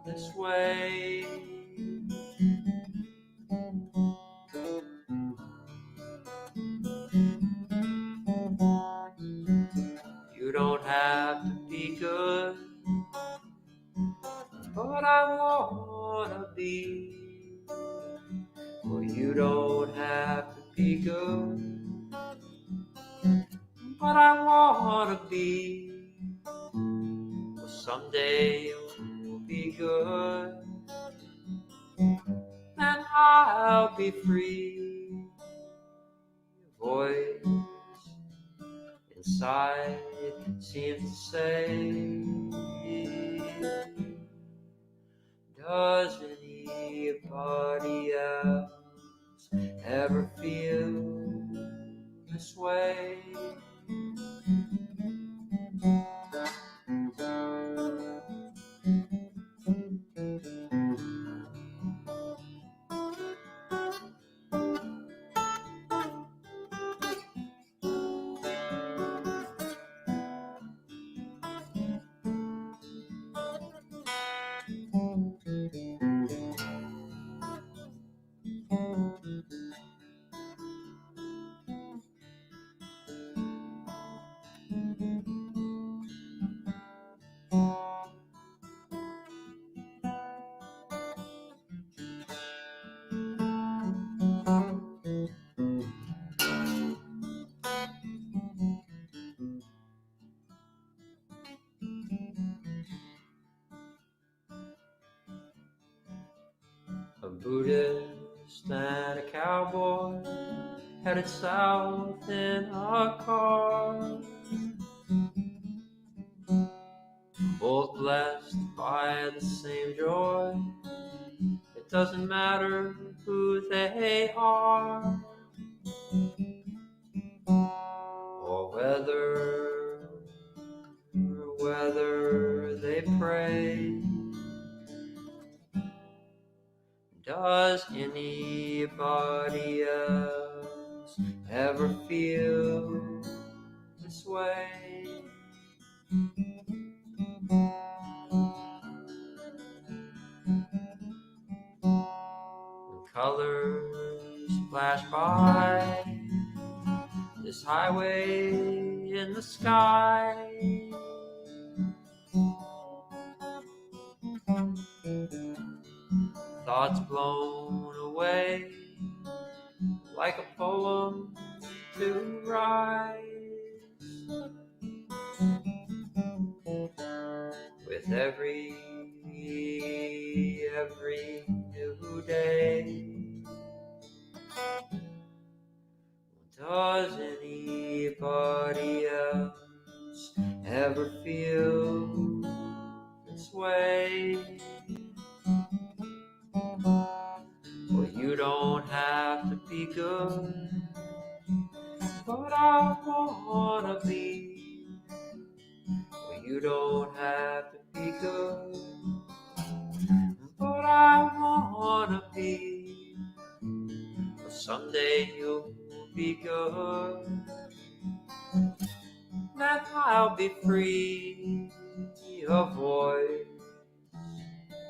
this way? You don't have to be good, but I wanna be. Well, you don't have to be good, but I wanna be. Well, someday you'll be good, and I'll be free. Voice inside seems to say, does anybody else ever feel this way? A Buddhist and a cowboy headed south in a car, both blessed by the same joy. It doesn't matter who they are, or whether they pray. Does anybody else ever feel this way? When colors flash by this highway in the sky, thoughts blown away like a poem to rise. With every new day, does anybody else ever feel this way? Well, you don't have to be good, but I wanna be. Well, you don't have to be good, but I wanna be. Well, someday you'll be good, then I'll be free. A voice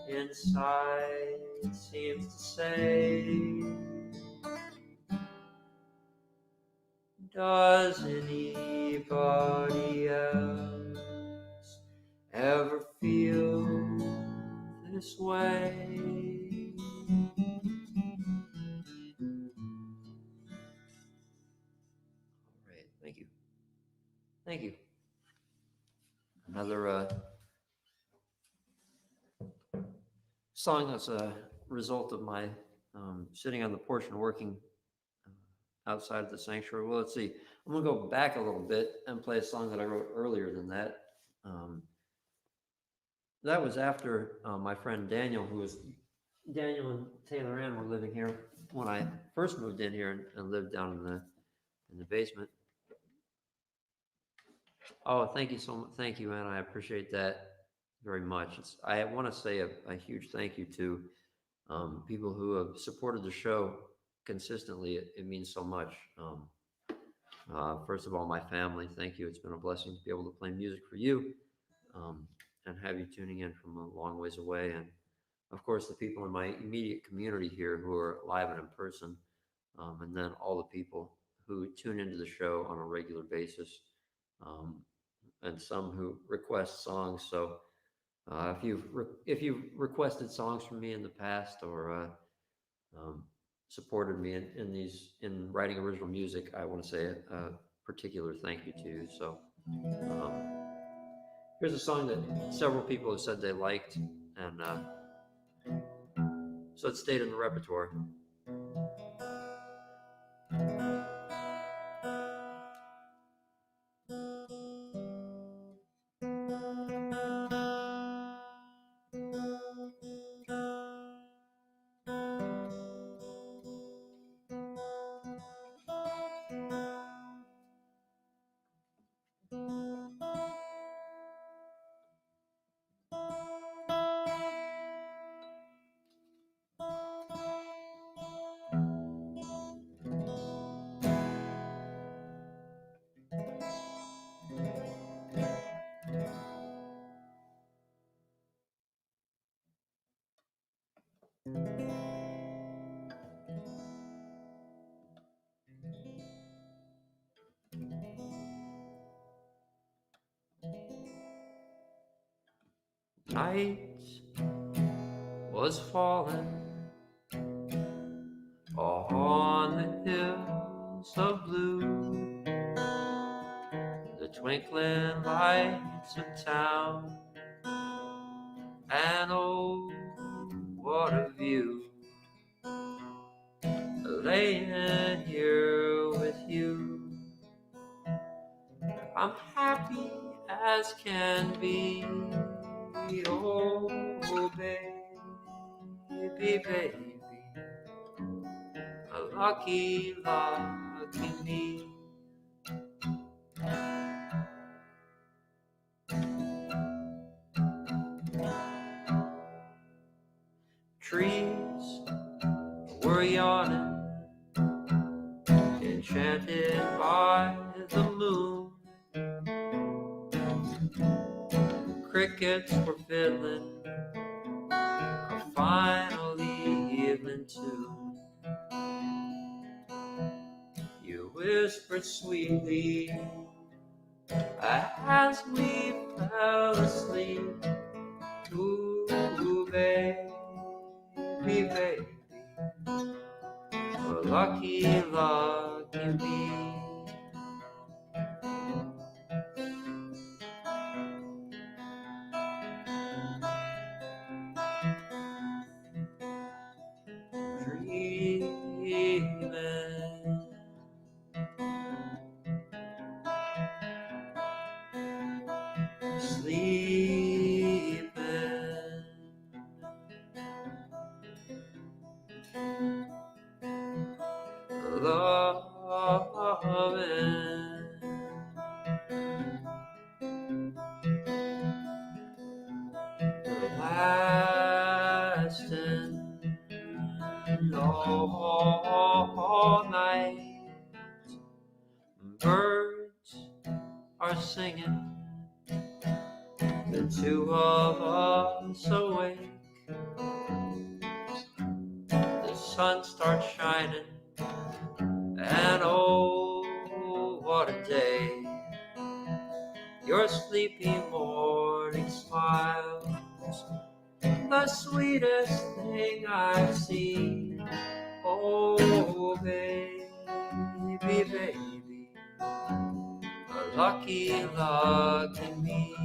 inside seems to say, does anybody else ever feel this way? All right, thank you. Thank you. Another song that's a result of my sitting on the porch and working outside of the sanctuary. Well, let's see. I'm gonna go back a little bit and play a song that I wrote earlier than that. Um, that was after my friend Daniel, who was Daniel and Taylor Ann were living here when I first moved in here and lived down in the basement. Oh, thank you so much. Thank you, Ann. I appreciate that very much. I want to say a huge thank you to people who have supported the show consistently. It means so much. First of all, my family, thank you. It's been a blessing to be able to play music for you um, and have you tuning in from a long ways away. And of course, the people in my immediate community here who are live and in person, and then all the people who tune into the show on a regular basis, um, and some who request songs. So if you've requested songs from me in the past or um, supported me in writing original music, I want to say a particular thank you to you. So um, here's a song that several people have said they liked, and so it stayed in the repertoire. Night was falling on the hills of blue, the twinkling lights of town, and oh, what a view, laying here with you. I'm happy as can be, oh baby, baby, a lucky me. Trees were yawning, enchanted by the moon. Crickets were fiddling a final evening tune. You whispered sweetly as we fell asleep. Ooh, baby, baby, a lucky me. Dreaming, sleeping, loving, lasting all night. Birds are singing, the two of us awake. The sun starts shining, and oh, what a day. Your sleepy morning smiles, the sweetest thing I've seen. Oh, baby, baby, a lucky me.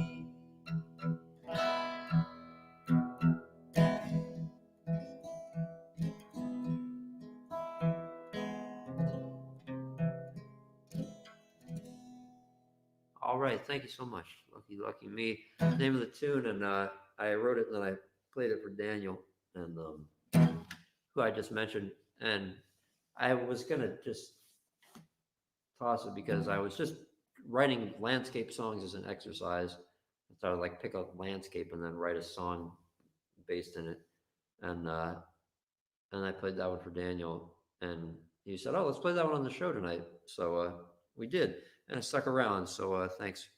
thank you so much. Lucky me. Name of the tune, and I wrote it and then I played it for Daniel and who I just mentioned. And I was gonna just toss it because I was just writing landscape songs as an exercise. I thought I'd like pick a landscape and then write a song based in it. And I played that one for Daniel, and he said, "Oh, let's play that one on the show tonight." So we did, and it stuck around. So thanks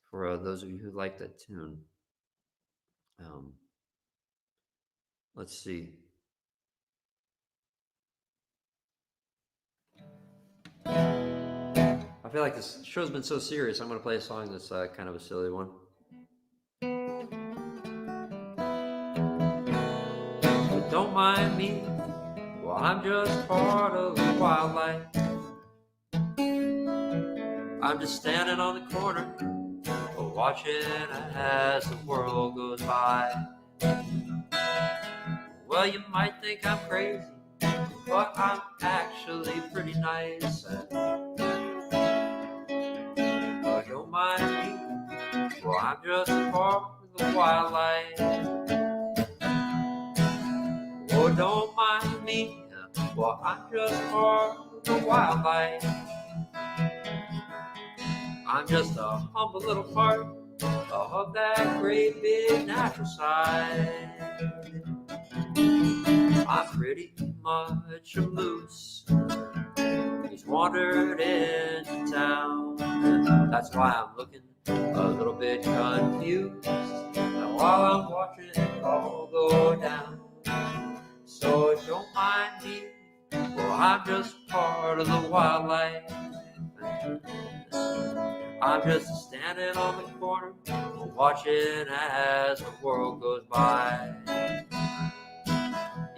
for those of you who like that tune. Um, let's see. I feel like this show's been so serious. I'm going to play a song that's kind of a silly one. But don't mind me, well, I'm just part of the wildlife. I'm just standing on the corner, watching as the world goes by. Well, you might think I'm crazy, but I'm actually pretty nice. But don't mind me, well, I'm just part of the wildlife. Oh, don't mind me, well, I'm just part of the wildlife. I'm just a humble little part of that great big natural side. I'm pretty much a moose. He's wandered into town. That's why I'm looking a little bit confused. And while I'm watching it all go down, so don't mind me. Well, I'm just part of the wildlife. I'm just standing on the corner, watching as the world goes by.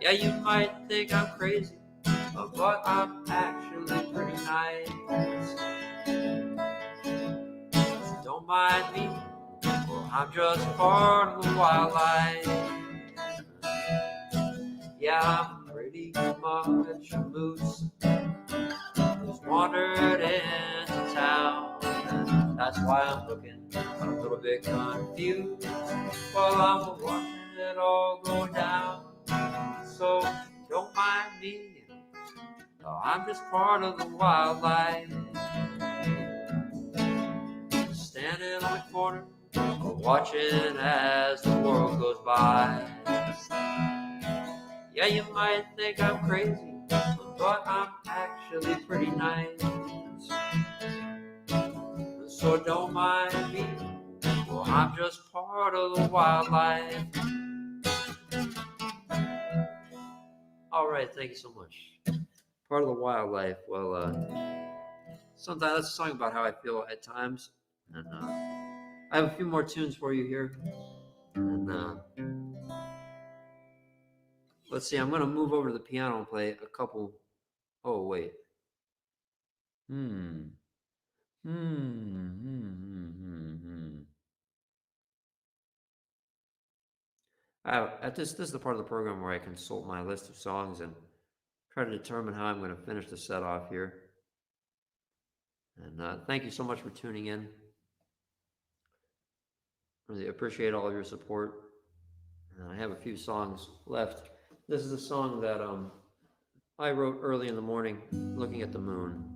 Yeah, you might think I'm crazy, but I'm actually pretty nice. So don't mind me, well, I'm just part of the wildlife. Yeah, I'm pretty much a moose who's wandered into town. That's why I'm looking a little bit confused while I'm watching it all go down. So don't mind me, I'm just part of the wildlife. Standing on the corner, watching as the world goes by. Yeah, you might think I'm crazy, but I'm actually pretty nice. So don't mind me, well, I'm just part of the wildlife. All right, thank you so much. Part of the wildlife. Well, sometimes that's a song about how I feel at times. And I have a few more tunes for you here. And let's see, I'm going to move over to the piano and play a couple. Oh, wait. Hmm. This is the part of the program where I consult my list of songs and try to determine how I'm going to finish the set off here. And thank you so much for tuning in. Really appreciate all of your support. I have a few songs left. This is a song that I wrote early in the morning looking at the moon.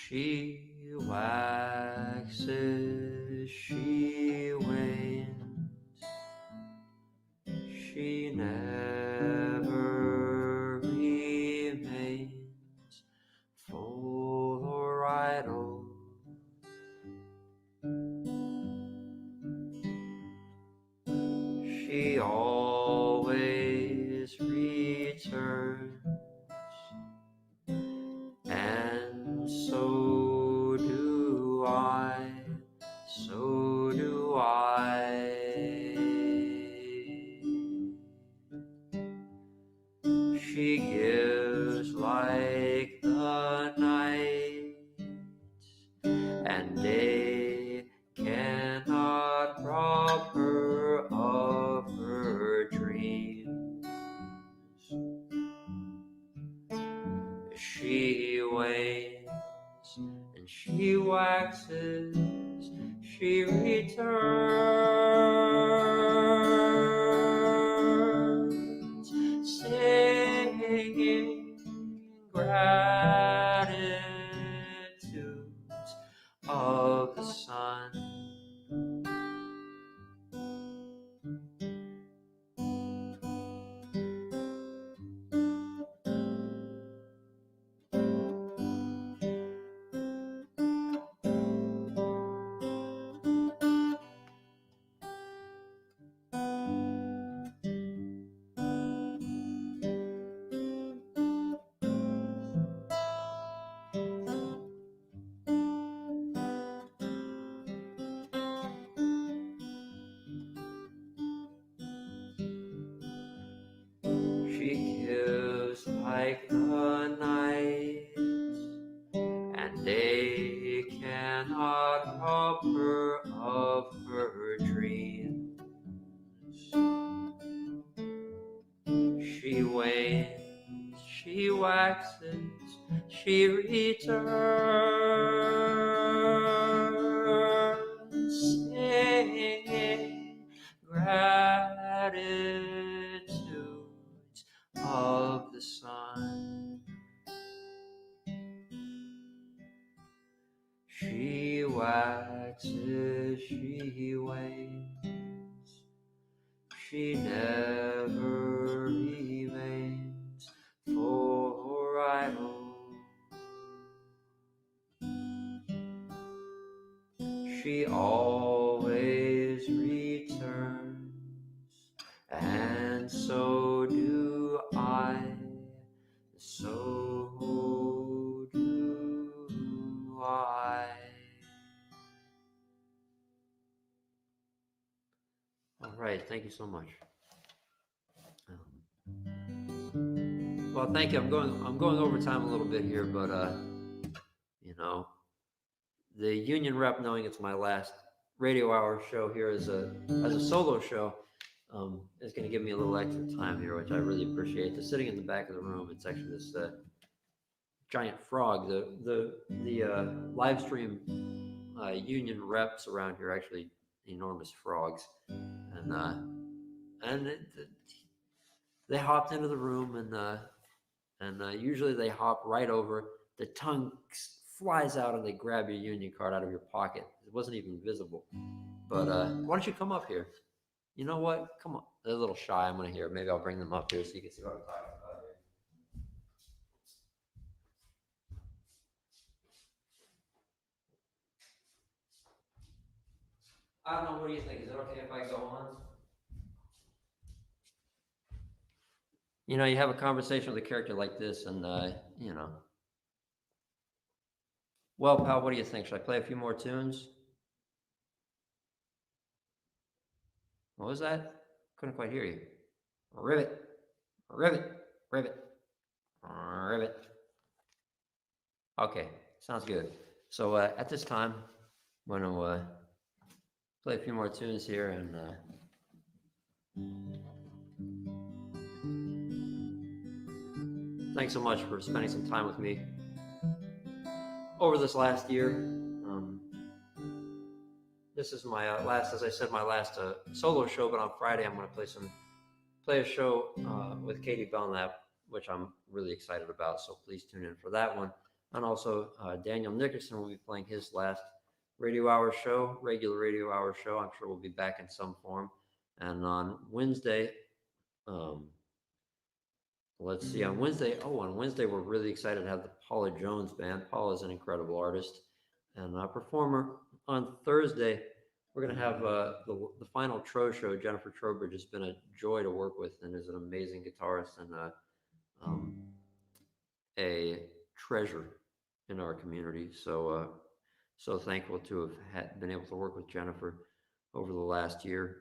She waxes, she wanes, she never remains full or idle. She always returns, and so do I, so do I. She She wanes and she waxes, she returns, singing gratitudes of the sun. She gives like the night, and day cannot rob her of her dreams. She wanes, she waxes, she returns, singing gratitudes of the sun. She waxes, she wanes, she never remains for idle. She always returns, and so do I, so do I. All right, thank you so much. Well, thank you. I'm going over time a little bit here, but you know, the union rep, knowing it's my last radio hour show here as a solo show, is going to give me a little extra time here, which I really appreciate. They're sitting in the back of the room. It's actually this giant frog. The live stream union reps around here are actually enormous frogs, and they hopped into the room, and usually they hop right over. The tongue flies out and they grab your union card out of your pocket. It wasn't even visible. But why don't you come up here? You know what? Come on. They're a little shy. I'm going to hear. Maybe I'll bring them up here so you can see what I'm talking about here. I don't know. What do you think? Is it okay if I go on? You know, you have a conversation with a character like this, and, you know. Well, pal, what do you think? Should I play a few more tunes? What was that? Couldn't quite hear you. Rivet, rivet, rivet, rivet. Okay, sounds good. So at this time, I'm going to play a few more tunes here, and thanks so much for spending some time with me over this last year. This is my last, as I said, my last solo show, but on Friday I'm going to play a show with Katie Belknap, which I'm really excited about, so please tune in for that one. And also Daniel Nickerson will be playing his last radio hour show, regular radio hour show. I'm sure we'll be back in some form. And on Wednesday, let's see, on Wednesday we're really excited to have the Paula Jones Band. Paula is an incredible artist and a performer. On Thursday, we're going to have the final Tro show. Jennifer Trowbridge has been a joy to work with and is an amazing guitarist and a treasure in our community. So so thankful to have been able to work with Jennifer over the last year.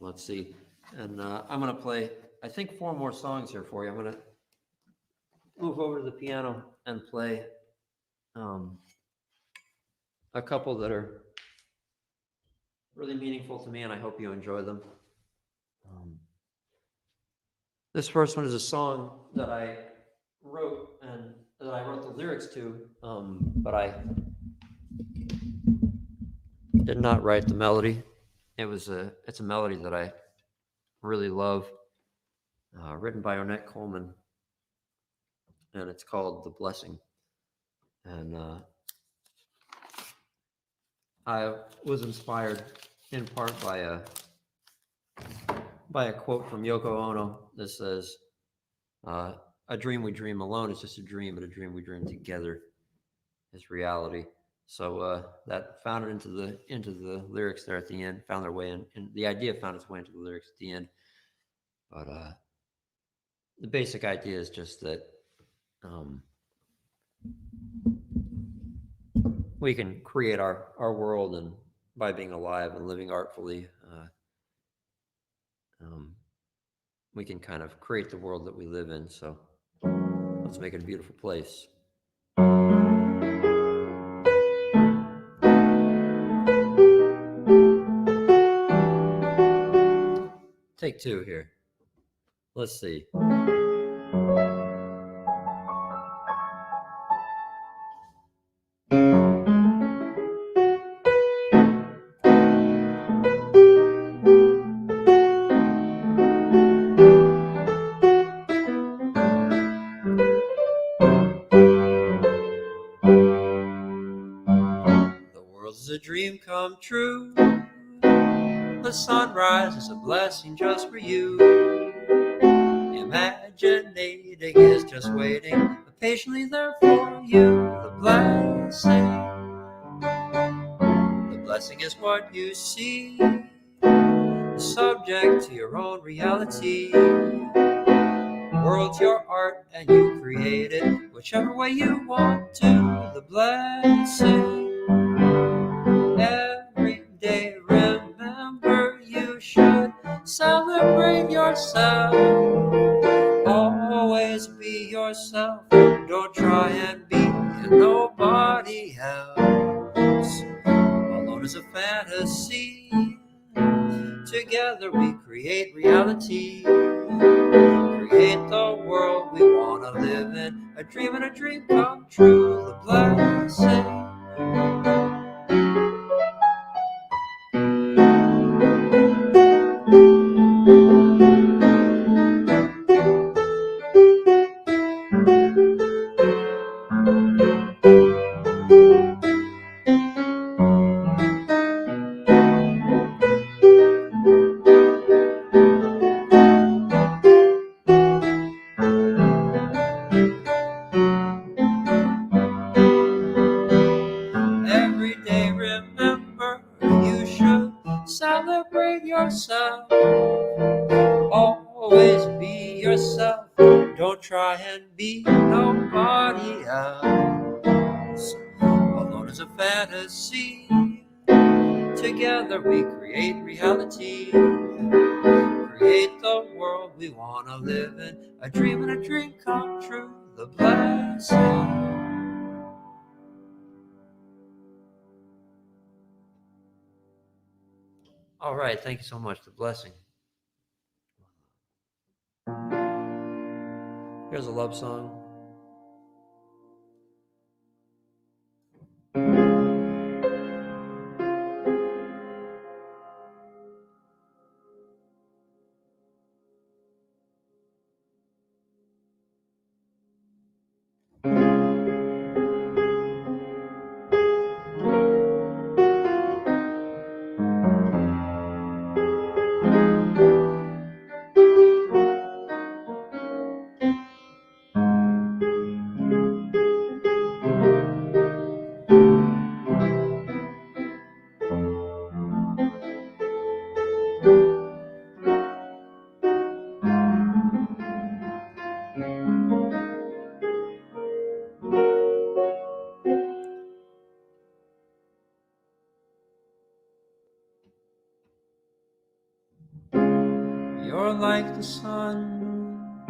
Let's see. And I'm going to play, I think, 4 more songs here for you. I'm going to move over to the piano and play a couple that are really meaningful to me, and I hope you enjoy them. This first one is a song that I wrote and that I wrote the lyrics to, but I did not write the melody. It's a melody that I really love, written by Ornette Coleman, and it's called "The Blessing." And I was inspired in part by a quote from Yoko Ono that says, "A dream we dream alone is just a dream, but a dream we dream together is reality." So that found it into the lyrics there at the end. Found their way in, and the idea found its way into the lyrics at the end. But the basic idea is just that um, we can create our world, and by being alive and living artfully, we can kind of create the world that we live in. So let's make it a beautiful place. Take two here. Let's see. The world's a dream come true. The sunrise is a blessing just for you. Imaginating is just waiting patiently there for you. The blessing is what you see, subject to your own reality. The world's your art and you create it whichever way you want to. The blessing. Every day remember you should celebrate yourself. Always be yourself. Don't try and be nobody else. Alone is a fantasy. Together we create reality. Create the world we want to live in. A dream and a dream come true. The blessing. Every day remember you should celebrate yourself. Always be yourself. Don't try and be nobody else. Alone is a fantasy. Together we create reality. Create the world we want to live in. A dream and a dream come true. The blessing. All right, thank you so much. The blessing. Here's a love song. You're like the sun,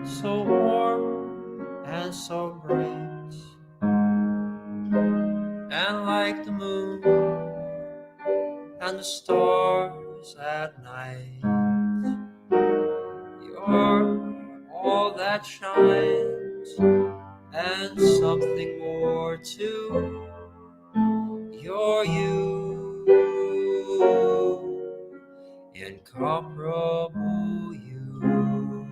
so warm and so bright, and like the moon and the stars at night. You're all that that shines, and something more too. You're you, incomparable you.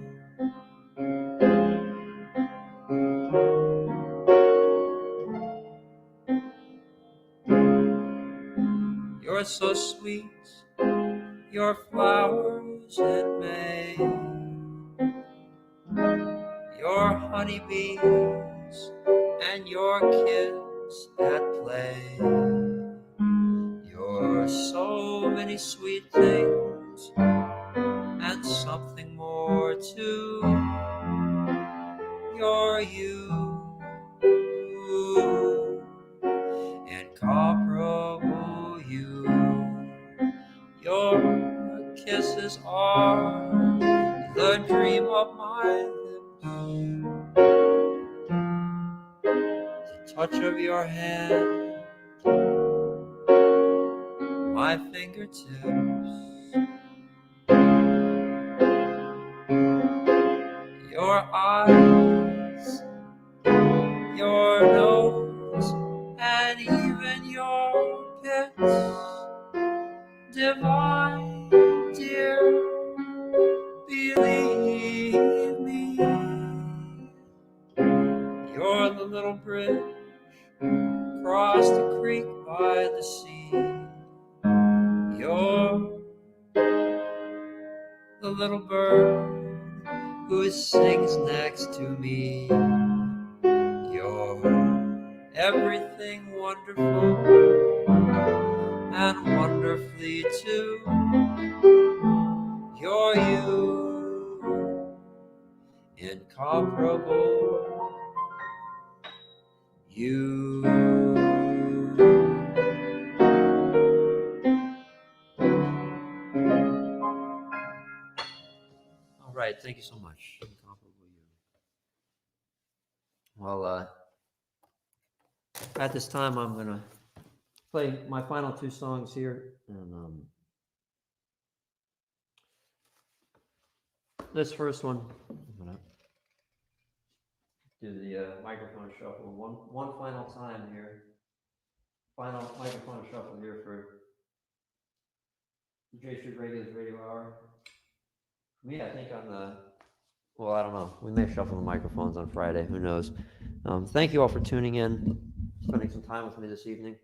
You're so sweet, your flowers in May, your honeybees and your kids at play. You're so many sweet things and something more too. You're you, incomparable you. Your kisses are the dream of my lips. The touch of your hand, my fingertips. Your eyes, your nose, and even your pits. Divine, dear, believe me. You're the little bridge across the creek by the sea. You're the little bird who sings next to me. You're everything wonderful and wonderfully too. You're you, incomparable you. All right, thank you so much. Incomparable you. Well, at this time, I'm gonna play my final two songs here, and this first one, I'm gonna do the microphone shuffle one final time here. Final microphone shuffle here for J Street Radio's Radio Hour. For me, I think on the, well, I don't know. We may shuffle the microphones on Friday. Who knows? Thank you all for tuning in, spending some time with me this evening.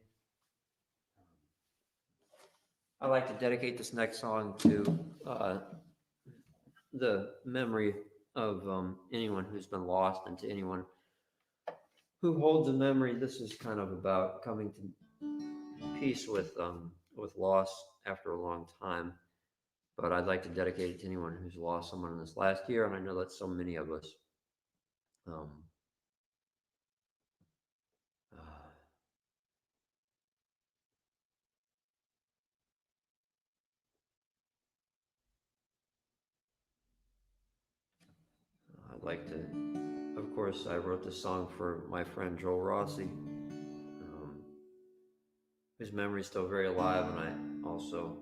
I'd like to dedicate this next song to the memory of anyone who's been lost, and to anyone who holds a memory. This is kind of about coming to peace with loss after a long time. But I'd like to dedicate it to anyone who's lost someone in this last year, and I know that so many of us. I'd like to, of course, I wrote this song for my friend Joel Rossi, whose memory is still very alive, and I also,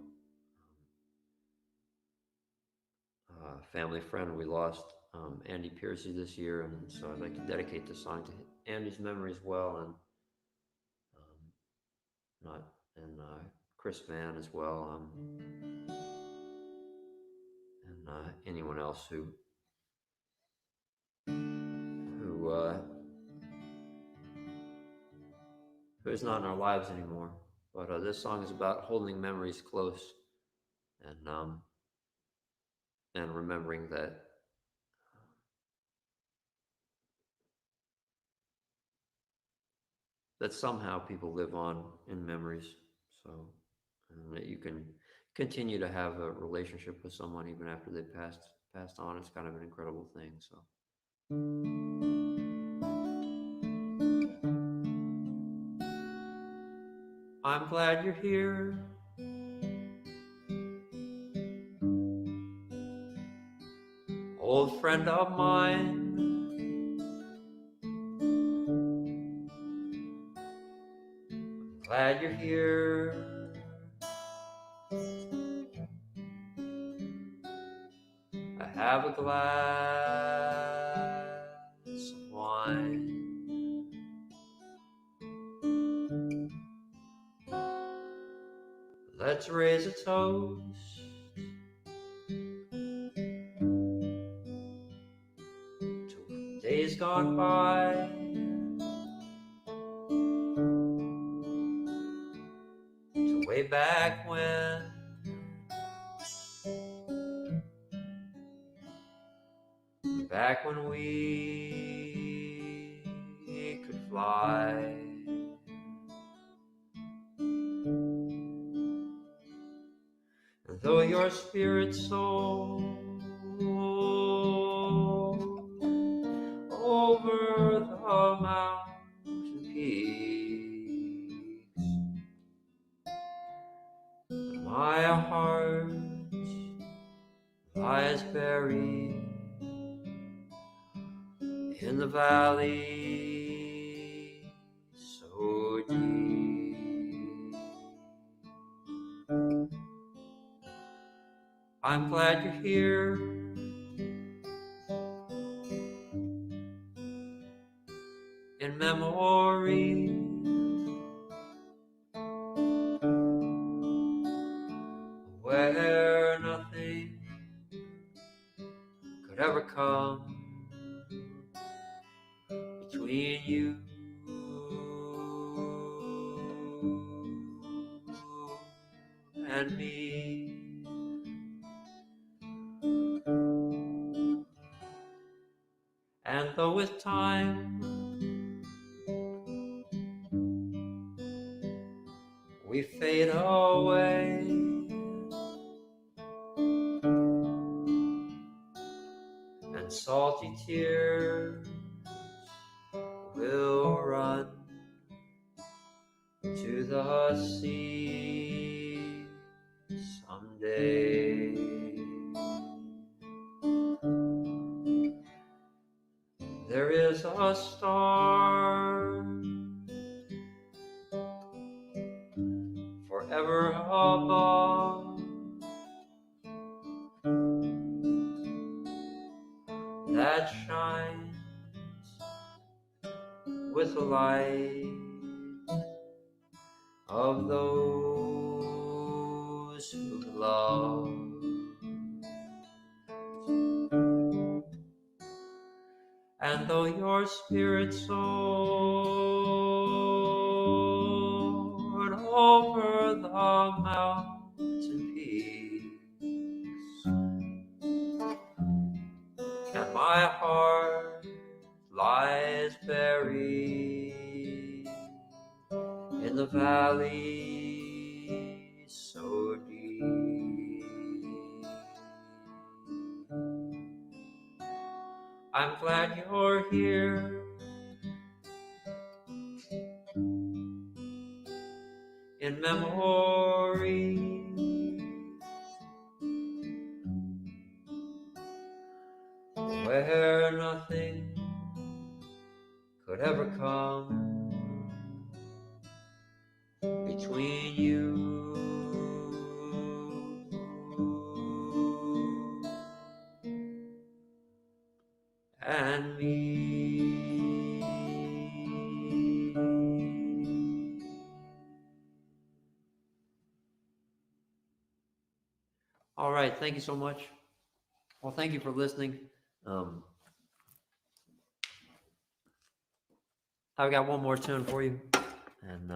family friend, we lost Andy Piercy this year, and so I'd like to dedicate this song to Andy's memory as well, and not and Chris Van as well, and anyone else who who's not in our lives anymore. But this song is about holding memories close, and remembering that somehow people live on in memories. So, and that you can continue to have a relationship with someone even after they've passed on. It's kind of an incredible thing. So. I'm glad you're here. Old friend of mine. Glad you're here. I have a glass mine. Let's raise a toast to days gone by, to way back when. Back when we could fly. And though your spirit soared over the mountain peaks, my heart lies buried in the valley so deep. I'm glad you're here, in memory, where nothing could ever come between you and me. And though with time we fade away, and salty tears will run to the sea someday. There is a star forever above that shines with the light of those who love. And though your spirit soared over the mountain peaks, and my heart lies buried in the valley so deep, I'm glad you're here, in memory, where nothing could ever come between you and me. All right, thank you so much. Well, thank you for listening. I've got one more tune for you, and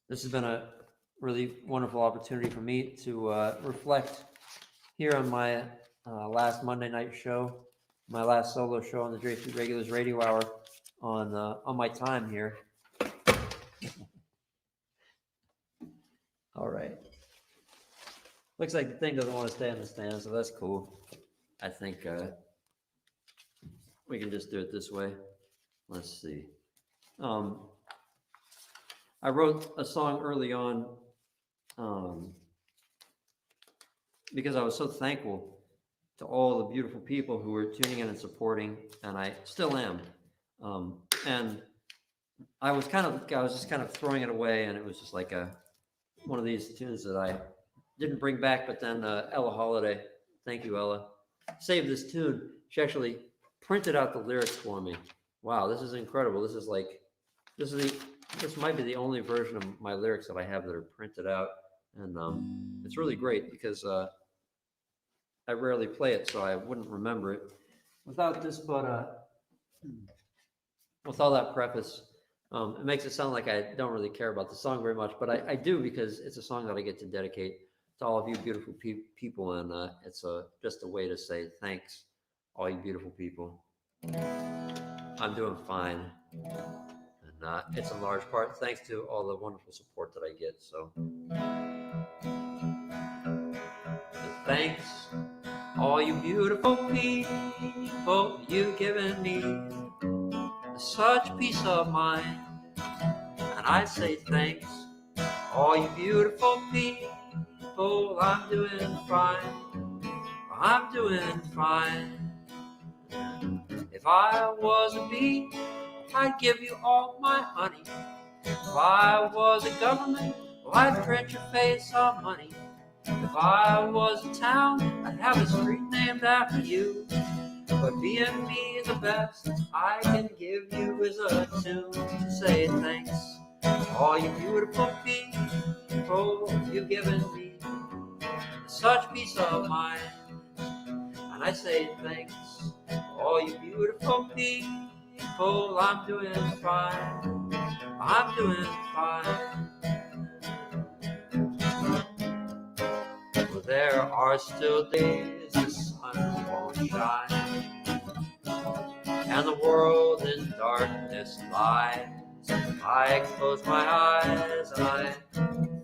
this has been a really wonderful opportunity for me to reflect here on my last Monday night show, my last solo show on the J3 Regulars Radio Hour on my time here. All right. Looks like the thing doesn't want to stay in the stand, so that's cool. I think we can just do it this way. Let's see. I wrote a song early on because I was so thankful to all the beautiful people who were tuning in and supporting, and I still am. And I was just kind of throwing it away, and it was just like one of these tunes that I didn't bring back, but then Ella Holiday, thank you, Ella, saved this tune. She actually printed out the lyrics for me. Wow, this is incredible. This is like, this is the, this might be the only version of my lyrics that I have that are printed out, and it's really great because I rarely play it, so I wouldn't remember it without this. But with all that preface, it makes it sound like I don't really care about the song very much, but I do, because it's a song that I get to dedicate to all of you beautiful people, and it's just a way to say thanks, all you beautiful people. I'm doing fine, and it's in large part thanks to all the wonderful support that I get. So, thanks, all you beautiful people, you've given me such peace of mind, and I say thanks, all you beautiful people. I'm doing fine, I'm doing fine. If I was a bee, I'd give you all my honey. If I was a government, well, I'd print your face on money. If I was a town, I'd have a street named after you. But being me, the best I can give you is a tune to say thanks, all you beautiful people, you've given me such peace of mind. And I say thanks, all you beautiful people. I'm doing fine, I'm doing fine. Well, there are still days the sun won't shine, and the world in darkness lies. I close my eyes and I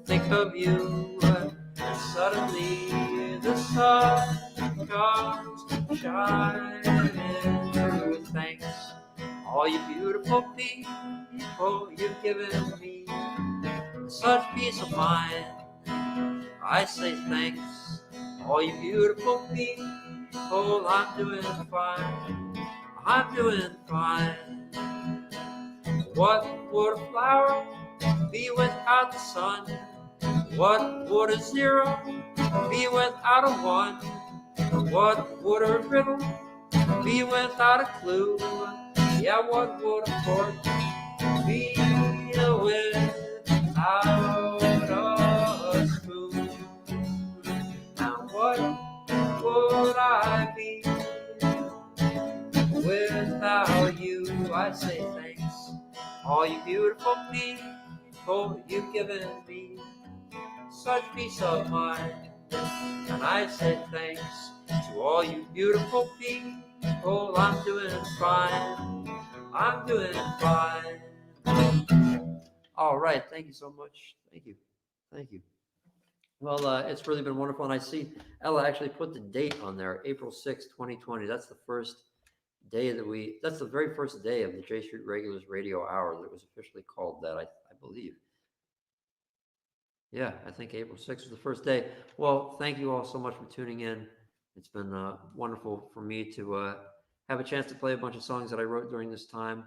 think of you, and suddenly the sun comes shining through. Thanks, all you beautiful people, you've given me such peace of mind. I say thanks, all you beautiful people. I'm doing fine, I'm doing fine. What would a flower be without the sun? What would a zero be without a one? What would a riddle be without a clue? Yeah, what would a fork be without a spoon? And what would I be without you? I say thanks, all you beautiful people, you've given me such peace of mind. And I say thanks to all you beautiful people. I'm doing fine, I'm doing fine. All right, thank you so much. Thank you, thank you. Well, it's really been wonderful, and I see Ella actually put the date on there, April 6th, 2020. That's the first day that that's the very first day of the J Street Regulars Radio Hour that was officially called that, I believe. Yeah, I think April 6th was the first day. Well, thank you all so much for tuning in. It's been wonderful for me to have a chance to play a bunch of songs that I wrote during this time,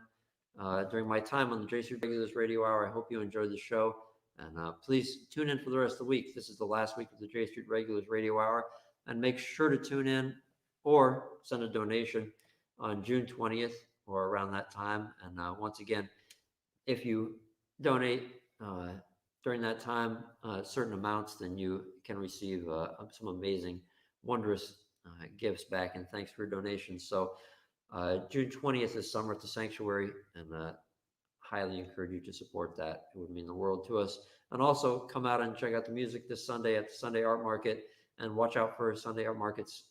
during my time on the J Street Regulars Radio Hour. I hope you enjoyed the show. And please tune in for the rest of the week. This is the last week of the J Street Regulars Radio Hour. And make sure to tune in or send a donation on June 20th or around that time. And once again, if you donate during that time certain amounts, then you can receive some amazing, wondrous gifts back. And thanks for your donations. So June 20th is Summer at the Sanctuary, and highly encourage you to support that. It would mean the world to us. And also come out and check out the music this Sunday at the Sunday Art Market, and watch out for Sunday Art Markets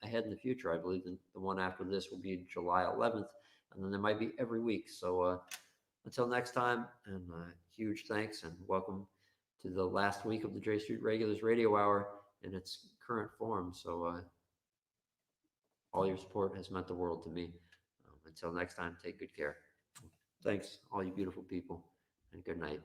ahead in the future. I believe the one after this will be July 11th, and then there might be every week. So until next time, and huge thanks and welcome to the last week of the J Street Regulars Radio Hour in its current form. So all your support has meant the world to me. Until next time, take good care. Thanks, all you beautiful people, and good night.